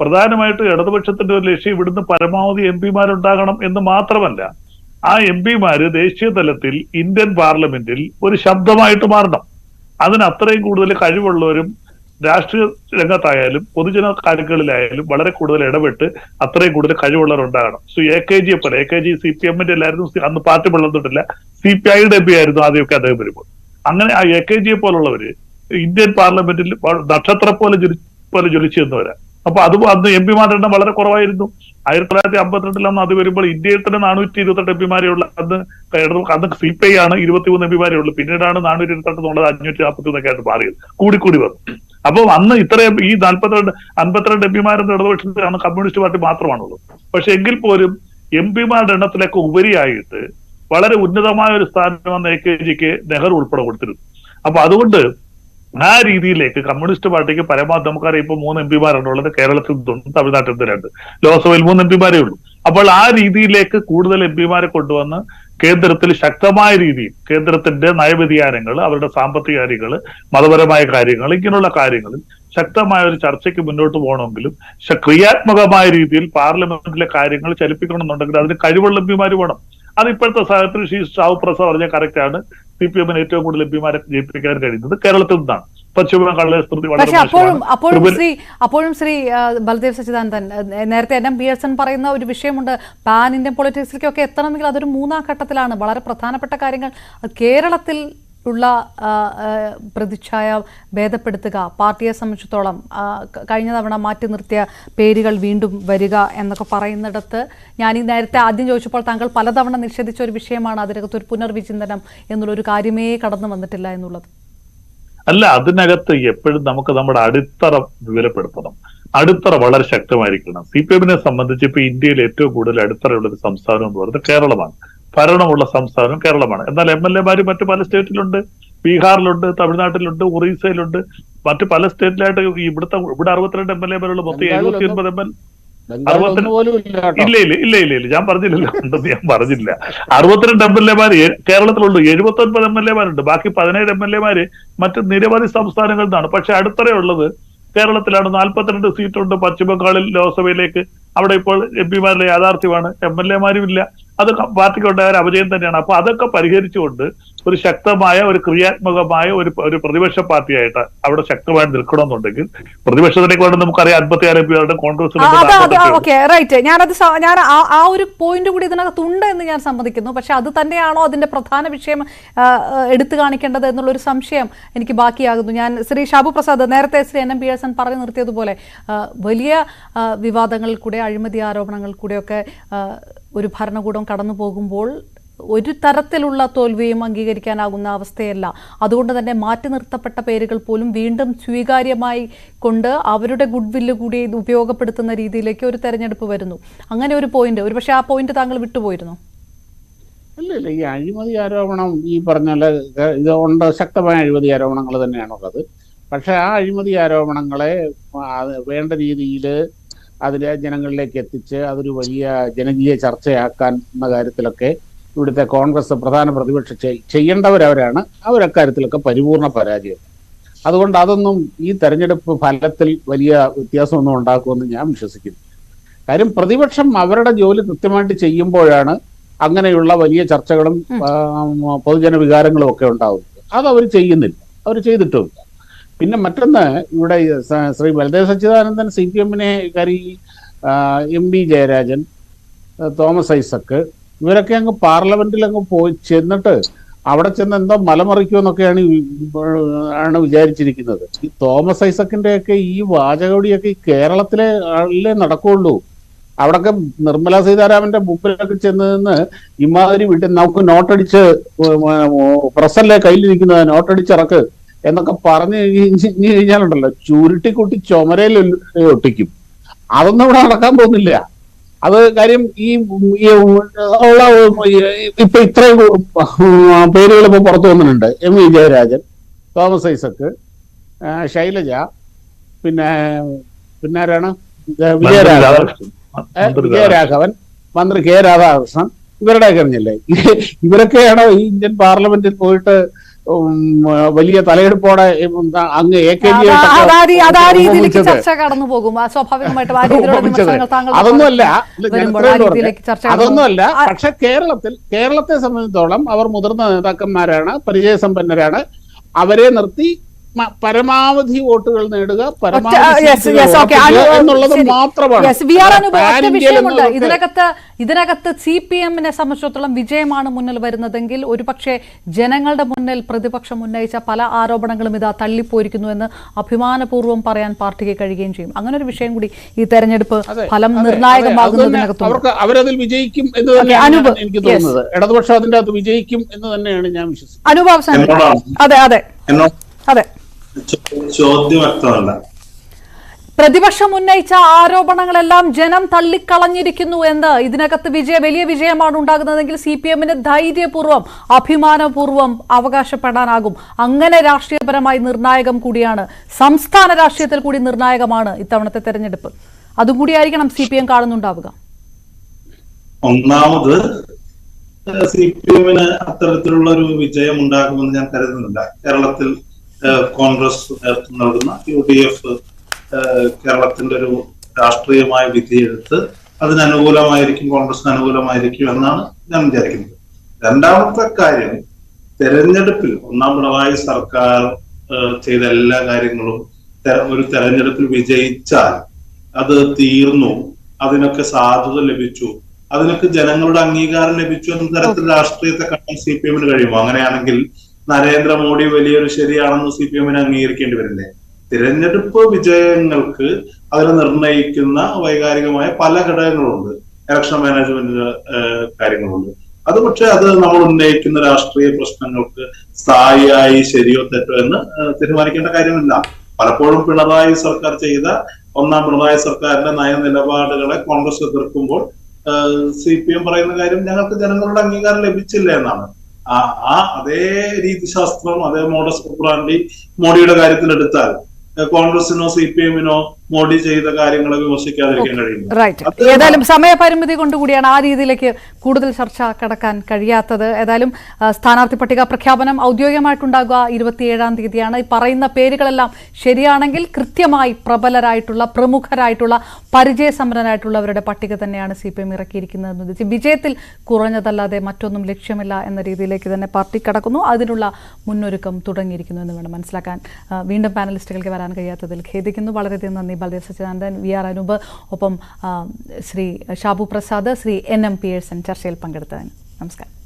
പ്രധാനമായിട്ട് ഇടതുപക്ഷത്തിന്റെ ഒരു ലക്ഷ്യം ഇവിടുന്ന് പരമാവധി MP-മാരുണ്ടാകണം എന്ന് മാത്രമല്ല, ആ MP-മാര് ദേശീയ തലത്തിൽ ഇന്ത്യൻ പാർലമെന്റിൽ ഒരു ശബ്ദമായിട്ട് മാറണം. അതിന് അത്രയും കൂടുതൽ കഴിവുള്ളവരും രാഷ്ട്രീയ രംഗത്തായാലും പൊതുജന കാര്യങ്ങളിലായാലും വളരെ കൂടുതൽ ഇടപെട്ട് അത്രയും കൂടുതൽ കഴിവുള്ളവരുണ്ടാകണം. AKG പോലെ, AKG CPM-ന്റെ അല്ലായിരുന്നു, അന്ന് പാർട്ടി വളർന്നിട്ടില്ല, CPI-യുടെ MP ആയിരുന്നു ആദ്യമൊക്കെ അദ്ദേഹം വരുമ്പോൾ. അങ്ങനെ ആ AKG-യെ പോലുള്ളവര് ഇന്ത്യൻ പാർലമെന്റിൽ നക്ഷത്രം പോലെ ജ്വലിച്ചു നിന്നവരാ. അപ്പൊ അത് അന്ന് MP-മാരുടെ എണ്ണം വളരെ കുറവായിരുന്നു. 1952 അത് വരുമ്പോൾ ഇന്ത്യയിൽ തന്നെ 428 MP-മാരേ ഉള്ളൂ. അന്ന് CPI ആണ് 23 MP-മാരേ ഉള്ളൂ. പിന്നീടാണ് 428 എന്നുള്ളത് 541 ആയിട്ട് മാറിയത്, കൂടിക്കൂടി വന്നു. അപ്പൊ അന്ന് ഇത്രയും ഈ 52 MP-മാരെന്ന ഇടതുപക്ഷത്തിലാണ് കമ്മ്യൂണിസ്റ്റ് പാർട്ടി മാത്രമാണുള്ളത്. പക്ഷെ എങ്കിൽ പോലും MP-മാരുടെ എണ്ണത്തിലൊക്കെ ഉപരിയായിട്ട് വളരെ ഉന്നതമായ ഒരു സ്ഥാനം വന്ന AKG-ക്ക് നെഹ്റു ഉൾപ്പെടെ കൊടുത്തിരുന്നു. അപ്പൊ അതുകൊണ്ട് ആ രീതിയിലേക്ക് കമ്മ്യൂണിസ്റ്റ് പാർട്ടിക്ക് പരമാവധി, നമുക്കറിയാം ഇപ്പൊ 3 MP-മാരാണുള്ളത്. കേരളത്തിൽ 2, തമിഴ്നാട്ടിൽ 2, ലോക്സഭയിൽ 3 MP-മാരേ ഉള്ളൂ. അപ്പോൾ ആ രീതിയിലേക്ക് കൂടുതൽ MP-മാരെ കൊണ്ടുവന്ന് കേന്ദ്രത്തിൽ ശക്തമായ രീതിയിൽ കേന്ദ്രത്തിന്റെ നയവ്യതിയാനങ്ങൾ, അവരുടെ സാമ്പത്തിക കാര്യങ്ങൾ, മതപരമായ കാര്യങ്ങൾ, ഇങ്ങനെയുള്ള കാര്യങ്ങളിൽ ശക്തമായ ഒരു ചർച്ചയ്ക്ക് മുന്നോട്ട് പോകണമെങ്കിലും ക്രിയാത്മകമായ രീതിയിൽ പാർലമെന്റിലെ കാര്യങ്ങൾ ചലിപ്പിക്കണമെന്നുണ്ടെങ്കിൽ അതിന് കഴിവുള്ള MP-മാര് വേണം. അത് ഇപ്പോഴത്തെ സാഹചര്യത്തിൽ ശ്രീ ഷാബു പ്രസാദ് പറഞ്ഞ കറക്റ്റ് ആണ്. CPM-ന് ഏറ്റവും കൂടുതൽ MP-മാരെ ജയിപ്പിക്കാൻ കഴിയുന്നത് കേരളത്തിൽ നിന്നാണ്. പശ്ചിമ ബംഗാളിലെ സ്ഥിതി വളരെ അപ്പോഴും ശ്രീ ബൽദേവ് സച്ചിദാനന്ദൻ, നേരത്തെ NM പിയേഴ്സൺ പറയുന്ന ഒരു വിഷയമുണ്ട്, പാൻ ഇന്ത്യൻ പൊളിറ്റിക്സിലേക്കൊക്കെ എത്തണമെങ്കിൽ അതൊരു 3-ാം ഘട്ടത്തിലാണ്. വളരെ പ്രധാനപ്പെട്ട കാര്യങ്ങൾ കേരളത്തിൽ ഉള്ള പ്രതിച്ഛായ ഭേദപ്പെടുത്തുക, പാർട്ടിയെ സംബന്ധിച്ചിടത്തോളം കഴിഞ്ഞ തവണ മാറ്റി നിർത്തിയ പേരുകൾ വീണ്ടും വരിക എന്നൊക്കെ പറയുന്നിടത്ത് ഞാൻ ഈ നേരത്തെ ആദ്യം ചോദിച്ചപ്പോൾ താങ്കൾ പലതവണ നിഷേധിച്ച ഒരു വിഷയമാണ് അതിനകത്ത് ഒരു പുനർവിചിന്തനം എന്നുള്ളൊരു കാര്യമേ കടന്നു വന്നിട്ടില്ല എന്നുള്ളത്. അല്ല, അതിനകത്ത് എപ്പോഴും നമുക്ക് നമ്മുടെ അടിത്തറ വിവരപ്പെടുത്തണം. അടിത്തറ വളരെ ശക്തമായിരിക്കണം. CPM-നെ സംബന്ധിച്ച് ഇപ്പൊ ഇന്ത്യയിൽ ഏറ്റവും കൂടുതൽ അടിത്തറയുള്ള ഒരു സംസ്ഥാനം എന്ന് പറയുന്നത് കേരളമാണ്. ഭരണമുള്ള സംസ്ഥാനം കേരളമാണ്. എന്നാൽ MLA-മാര് മറ്റു പല സ്റ്റേറ്റിലുണ്ട്, ബീഹാറിലുണ്ട്, തമിഴ്നാട്ടിലുണ്ട്, ഒറീസയിലുണ്ട്, മറ്റു പല സ്റ്റേറ്റിലായിട്ട്. ഇവിടെ 62 MLA-മാരുള്ള മൊത്തം 79 ഇല്ല ഞാൻ പറഞ്ഞില്ലല്ലോ, ഉണ്ടെന്ന് ഞാൻ പറഞ്ഞില്ല. 62 MLA-മാര് കേരളത്തിലുള്ളൂ. 79 MLA-മാരുണ്ട്. ബാക്കി 17 MLA-മാര് മറ്റ് നിരവധി സംസ്ഥാനങ്ങളിൽ നിന്നാണ്. പക്ഷെ അടുത്തറയുള്ളത് കേരളത്തിലാണ്. 42 സീറ്റുണ്ട് പശ്ചിമബംഗാളിൽ ലോക്സഭയിലേക്ക്. അവിടെ ഇപ്പോൾ MP-മാരുടെ യാഥാർത്ഥ്യമാണ്. MLA-മാരും ഇല്ല. അത് പാർട്ടിക്ക് ഉണ്ടായ ഒരു അപജയം തന്നെയാണ്. അപ്പൊ അതൊക്കെ പരിഹരിച്ചുകൊണ്ട് ഒരു ശക്തമായ, ഒരു ക്രിയാത്മകമായ ഒരു പ്രതിപക്ഷ പാർട്ടിയായിട്ട് അവിടെ ശക്തമായി നിൽക്കണമെന്നുണ്ടെങ്കിൽ പ്രതിപക്ഷത്തിലേക്ക് വേണ്ട നമുക്കറിയാം 56 MP-മാരുടെ കോൺഗ്രസ്. ഞാൻ ആ ഒരു പോയിന്റ് കൂടി ഇതിനകത്തുണ്ട് എന്ന് ഞാൻ സമ്മതിക്കുന്നു. പക്ഷെ അത് തന്നെയാണോ അതിന്റെ പ്രധാന വിഷയം എടുത്തു കാണിക്കേണ്ടത് എന്നുള്ളൊരു സംശയം എനിക്ക് ബാക്കിയാകുന്നു. ഞാൻ ശ്രീ ഷാബു പ്രസാദ്, നേരത്തെ ശ്രീ NM പിയേഴ്സൺ പറഞ്ഞു നിർത്തിയതുപോലെ വലിയ വിവാദങ്ങളിൽ കൂടെ, അഴിമതി ആരോപണങ്ങൾ കൂടെയൊക്കെ ഒരു ഭരണകൂടം കടന്നു പോകുമ്പോൾ ഒരു തരത്തിലുള്ള തോൽവിയും അംഗീകരിക്കാനാകുന്ന അവസ്ഥയല്ല. അതുകൊണ്ട് തന്നെ മാറ്റി നിർത്തപ്പെട്ട പേരുകൾ പോലും വീണ്ടും സ്വീകാര്യമായി കൊണ്ട് അവരുടെ ഗുഡ് വില്ല് കൂടി ഉപയോഗപ്പെടുത്തുന്ന രീതിയിലേക്ക് ഒരു തെരഞ്ഞെടുപ്പ് വരുന്നു. അങ്ങനെ ഒരു പോയിന്റ്, ഒരു പക്ഷേ ആ പോയിന്റ് താങ്കൾ വിട്ടുപോയിരുന്നു. അല്ല, ഈ അഴിമതി ആരോപണം ഈ പറഞ്ഞ ഇതുകൊണ്ട് ശക്തമായ അഴിമതി ആരോപണങ്ങൾ തന്നെയാണുള്ളത്. പക്ഷെ ആ അഴിമതി ആരോപണങ്ങളെ വേണ്ട രീതിയിൽ അതിലെ ജനങ്ങളിലേക്ക് എത്തിച്ച് അതൊരു വലിയ ജനകീയ ചർച്ചയാക്കാൻ എന്ന കാര്യത്തിലൊക്കെ ഇവിടുത്തെ കോൺഗ്രസ് പ്രധാന പ്രതിപക്ഷ ചെയ്യേണ്ടവരവരാണ്. അവരക്കാര്യത്തിലൊക്കെ പരിപൂർണ പരാജയം. അതുകൊണ്ട് അതൊന്നും ഈ തെരഞ്ഞെടുപ്പ് ഫലത്തിൽ വലിയ വ്യത്യാസമൊന്നും ഉണ്ടാക്കുമെന്ന് ഞാൻ വിശ്വസിക്കുന്നു. കാര്യം പ്രതിപക്ഷം അവരുടെ ജോലി കൃത്യമായിട്ട് ചെയ്യുമ്പോഴാണ് അങ്ങനെയുള്ള വലിയ ചർച്ചകളും പൊതുജന വികാരങ്ങളും ഒക്കെ ഉണ്ടാവുന്നത്. അതവർ ചെയ്യുന്നില്ല, അവർ ചെയ്തിട്ടുമില്ല. പിന്നെ മറ്റൊന്ന്, ഇവിടെ ശ്രീ ബൽദേവ് സച്ചിദാനന്ദൻ CPM-നെ MP ജയരാജൻ, തോമസ് ഐസക്ക് ഇവരൊക്കെ അങ്ങ് പാർലമെന്റിൽ അങ്ങ് പോയി ചെന്നിട്ട് അവിടെ ചെന്ന് എന്തോ മലമറിക്കുമെന്നൊക്കെയാണ് വിചാരിച്ചിരിക്കുന്നത്. ഈ തോമസ് ഐസക്കിന്റെ ഒക്കെ ഈ വാചകടിയൊക്കെ ഈ കേരളത്തിലെ നടക്കുള്ളൂ. അവിടൊക്കെ നിർമ്മല സീതാരാമന്റെ മുമ്പിലൊക്കെ ചെന്ന് നിന്ന് ഇമാതിരി വീട്ടിൽ നമുക്ക് നോട്ടടിച്ച് പ്രസല്ലേ കയ്യിലിരിക്കുന്നത് നോട്ടടിച്ചിറക്ക് എന്നൊക്കെ പറഞ്ഞു കഴിഞ്ഞാലുണ്ടല്ലോ, ചുരുട്ടിക്കുട്ടി ചുമരയിൽ ഒട്ടിക്കും. അതൊന്നും ഇവിടെ നടക്കാൻ പോകുന്നില്ല. അത് കാര്യം ഈ ഉള്ള ഇപ്പൊ ഇത്രയും പേരുകൾ ഇപ്പൊ പുറത്തു വന്നിട്ടുണ്ട്. MP ജയരാജൻ, തോമസ് ഐസക്ക്, ശൈലജ, പിന്നെ ആരാണ്, വിജയരാഘവൻ, മന്ത്രി K രാധാകൃഷ്ണൻ, ഇവരുടെയൊക്കെ അറിഞ്ഞില്ലേ? ഇവരൊക്കെയാണോ ഈ ഇന്ത്യൻ പാർലമെന്റിൽ പോയിട്ട് വലിയ തലയെടുപ്പോടെ അങ്ങ് അതാ രീതിയിലേക്ക് ചർച്ച കടന്നു പോകും. സ്വാഭാവികമായിട്ടും ആ രീതിയിലുള്ള വിമർശനങ്ങൾ താങ്കൾ അതൊന്നുമല്ല. ചർച്ച അതൊന്നുമല്ല. പക്ഷെ കേരളത്തെ സംബന്ധിച്ചിടത്തോളം അവർ മുതിർന്ന നേതാക്കന്മാരാണ്, പരിചയസമ്പന്നരാണ്. അവരെ നിർത്തി പരമാവധി വോട്ടുകൾ നേടുക, എന്നുള്ളത് മാത്രമാണ്. ഇതിനകത്ത് CPM-നെ സംബന്ധിച്ചിടത്തോളം വിജയമാണ് മുന്നിൽ വരുന്നതെങ്കിൽ ഒരുപക്ഷെ ജനങ്ങളുടെ മുന്നിൽ പ്രതിപക്ഷം ഉന്നയിച്ച പല ആരോപണങ്ങളും ഇതാ തള്ളിപ്പോയിരിക്കുന്നു എന്ന് അഭിമാനപൂർവ്വം പറയാൻ പാർട്ടിക്ക് കഴിയുകയും ചെയ്യും. അങ്ങനെ ഒരു വിഷയം കൂടി ഈ തെരഞ്ഞെടുപ്പ് ഫലം നിർണായകമാകുന്നതിനകത്ത് അവരതിൽ വിജയിക്കും എന്ന് തന്നെയാണ് എനിക്ക് തോന്നുന്നത്. ഇടതുപക്ഷം അതിന്റെ അകത്ത് വിജയിക്കും എന്ന് തന്നെയാണ് ഞാൻ വിശ്വസിക്കുന്നത്. അതെ, ചോദ്യം വ്യക്തമല്ല. പ്രതിപക്ഷം ഉന്നയിച്ച ആരോപണങ്ങളെല്ലാം ജനം തള്ളിക്കളഞ്ഞിരിക്കുന്നു എന്ന്, ഇതിനകത്ത് വലിയ വിജയമാണ് ഉണ്ടാകുന്നതെങ്കിൽ CPM-ന് ധൈര്യപൂർവ്വം അഭിമാനപൂർവ്വം അവകാശപ്പെടാനാകും. അങ്ങനെ രാഷ്ട്രീയപരമായി നിർണായകം കൂടിയാണ്, സംസ്ഥാന രാഷ്ട്രീയത്തിൽ കൂടി നിർണായകമാണ് ഇത്തവണത്തെ തെരഞ്ഞെടുപ്പ്. അതുകൂടിയായിരിക്കണം CPM കാണുന്നുണ്ടാവുക. ഒന്നാമത് CPM-ന് അത്തരത്തിലുള്ള ഒരു വിജയം ഉണ്ടാകുമെന്ന് ഞാൻ കരുതുന്നില്ല. കേരളത്തിൽ കോൺഗ്രസ് നേതൃത്വം നൽകുന്ന UDF കേരളത്തിന്റെ ഒരു രാഷ്ട്രീയമായ വിധിയെടുത്ത് അതിനനുകൂലമായിരിക്കും, കോൺഗ്രസിന് അനുകൂലമായിരിക്കും എന്നാണ് ഞാൻ വിചാരിക്കുന്നത്. രണ്ടാമത്തെ കാര്യം, തെരഞ്ഞെടുപ്പിൽ ഒന്നാം പിണറായി സർക്കാർ ചെയ്ത എല്ലാ കാര്യങ്ങളും ഒരു തെരഞ്ഞെടുപ്പിൽ വിജയിച്ചാൽ അത് തീർന്നു, അതിനൊക്കെ സാധുത ലഭിച്ചു, അതിനൊക്കെ ജനങ്ങളുടെ അംഗീകാരം ലഭിച്ചു എന്ന തരത്തിൽ രാഷ്ട്രീയത്തെ കാണാൻ CPM-ന് കഴിയുമോ? അങ്ങനെയാണെങ്കിൽ നരേന്ദ്രമോദി വലിയൊരു ശരിയാണെന്ന് CPM-ന് അംഗീകരിക്കേണ്ടി വരില്ലേ? തിരഞ്ഞെടുപ്പ് വിജയങ്ങൾക്ക് അതിനെ നിർണ്ണയിക്കുന്ന വൈകാരികമായ പല ഘടകങ്ങളുണ്ട്, ഇലക്ഷൻ മാനേജ്മെന്റ് കാര്യങ്ങളുണ്ട്. അത് പക്ഷെ അത് നമ്മൾ ഉന്നയിക്കുന്ന രാഷ്ട്രീയ പ്രശ്നങ്ങൾക്ക് സ്ഥായിയായി ശരിയോ തെറ്റോ എന്ന് തീരുമാനിക്കേണ്ട കാര്യമില്ല. പലപ്പോഴും പിണറായി സർക്കാർ ചെയ്ത ഒന്നാം പിണറായി സർക്കാരിന്റെ നയനിലപാടുകളെ കോൺഗ്രസ് എതിർക്കുമ്പോൾ CPM പറയുന്ന കാര്യം ഞങ്ങൾക്ക് ജനങ്ങളുടെ അംഗീകാരം ലഭിച്ചില്ല എന്നാണ്. അതേ രീതിശാസ്ത്രം, അതേ മോഡസ് ഓപ്പറാൻഡി മോഡിയുടെ കാര്യത്തിൽ എടുത്താൽ കോൺഗ്രസിനോ CPM-നോ മോഡി ചെയ്ത കാര്യങ്ങളെ വിമർശിക്കാതിരിക്കാൻ കഴിയും. ഏതായാലും സമയപരിമിതി കൊണ്ടുകൂടിയാണ് ആ രീതിയിലേക്ക് കൂടുതൽ ചർച്ച കടക്കാൻ കഴിയാത്തത്. ഏതായാലും സ്ഥാനാർത്ഥി പട്ടിക പ്രഖ്യാപനം ഔദ്യോഗികമായിട്ടുണ്ടാകുക 27-ാം തീയതിയാണ്. ഈ പറയുന്ന പേരുകളെല്ലാം ശരിയാണെങ്കിൽ കൃത്യമായി പ്രബലരായിട്ടുള്ള, പ്രമുഖരായിട്ടുള്ള, പരിചയസമ്പന്നരായിട്ടുള്ളവരുടെ പട്ടിക തന്നെയാണ് CPM ഇറക്കിയിരിക്കുന്നത്. വിജയത്തിൽ കുറഞ്ഞതല്ലാതെ മറ്റൊന്നും ലക്ഷ്യമില്ല എന്ന രീതിയിലേക്ക് തന്നെ പാർട്ടി കടക്കുന്നു. അതിനുള്ള മുന്നൊരുക്കം തുടങ്ങിയിരിക്കുന്നു എന്ന് വേണം മനസ്സിലാക്കാൻ. വീണ്ടും പാനലിസ്റ്റുകൾക്ക് വരാൻ കഴിയാത്തതിൽ ഖേദിക്കുന്നു. വളരെയധികം നന്ദി ബലദേവ് സച്ചിദാനന്ദൻ, VR അനൂപ്, ഒപ്പം ശ്രീ ഷാബു പ്രസാദ്, ശ്രീ NM പിയേഴ്സൺ ചർച്ചയിൽ പങ്കെടുത്തതിന്. നമസ്കാരം.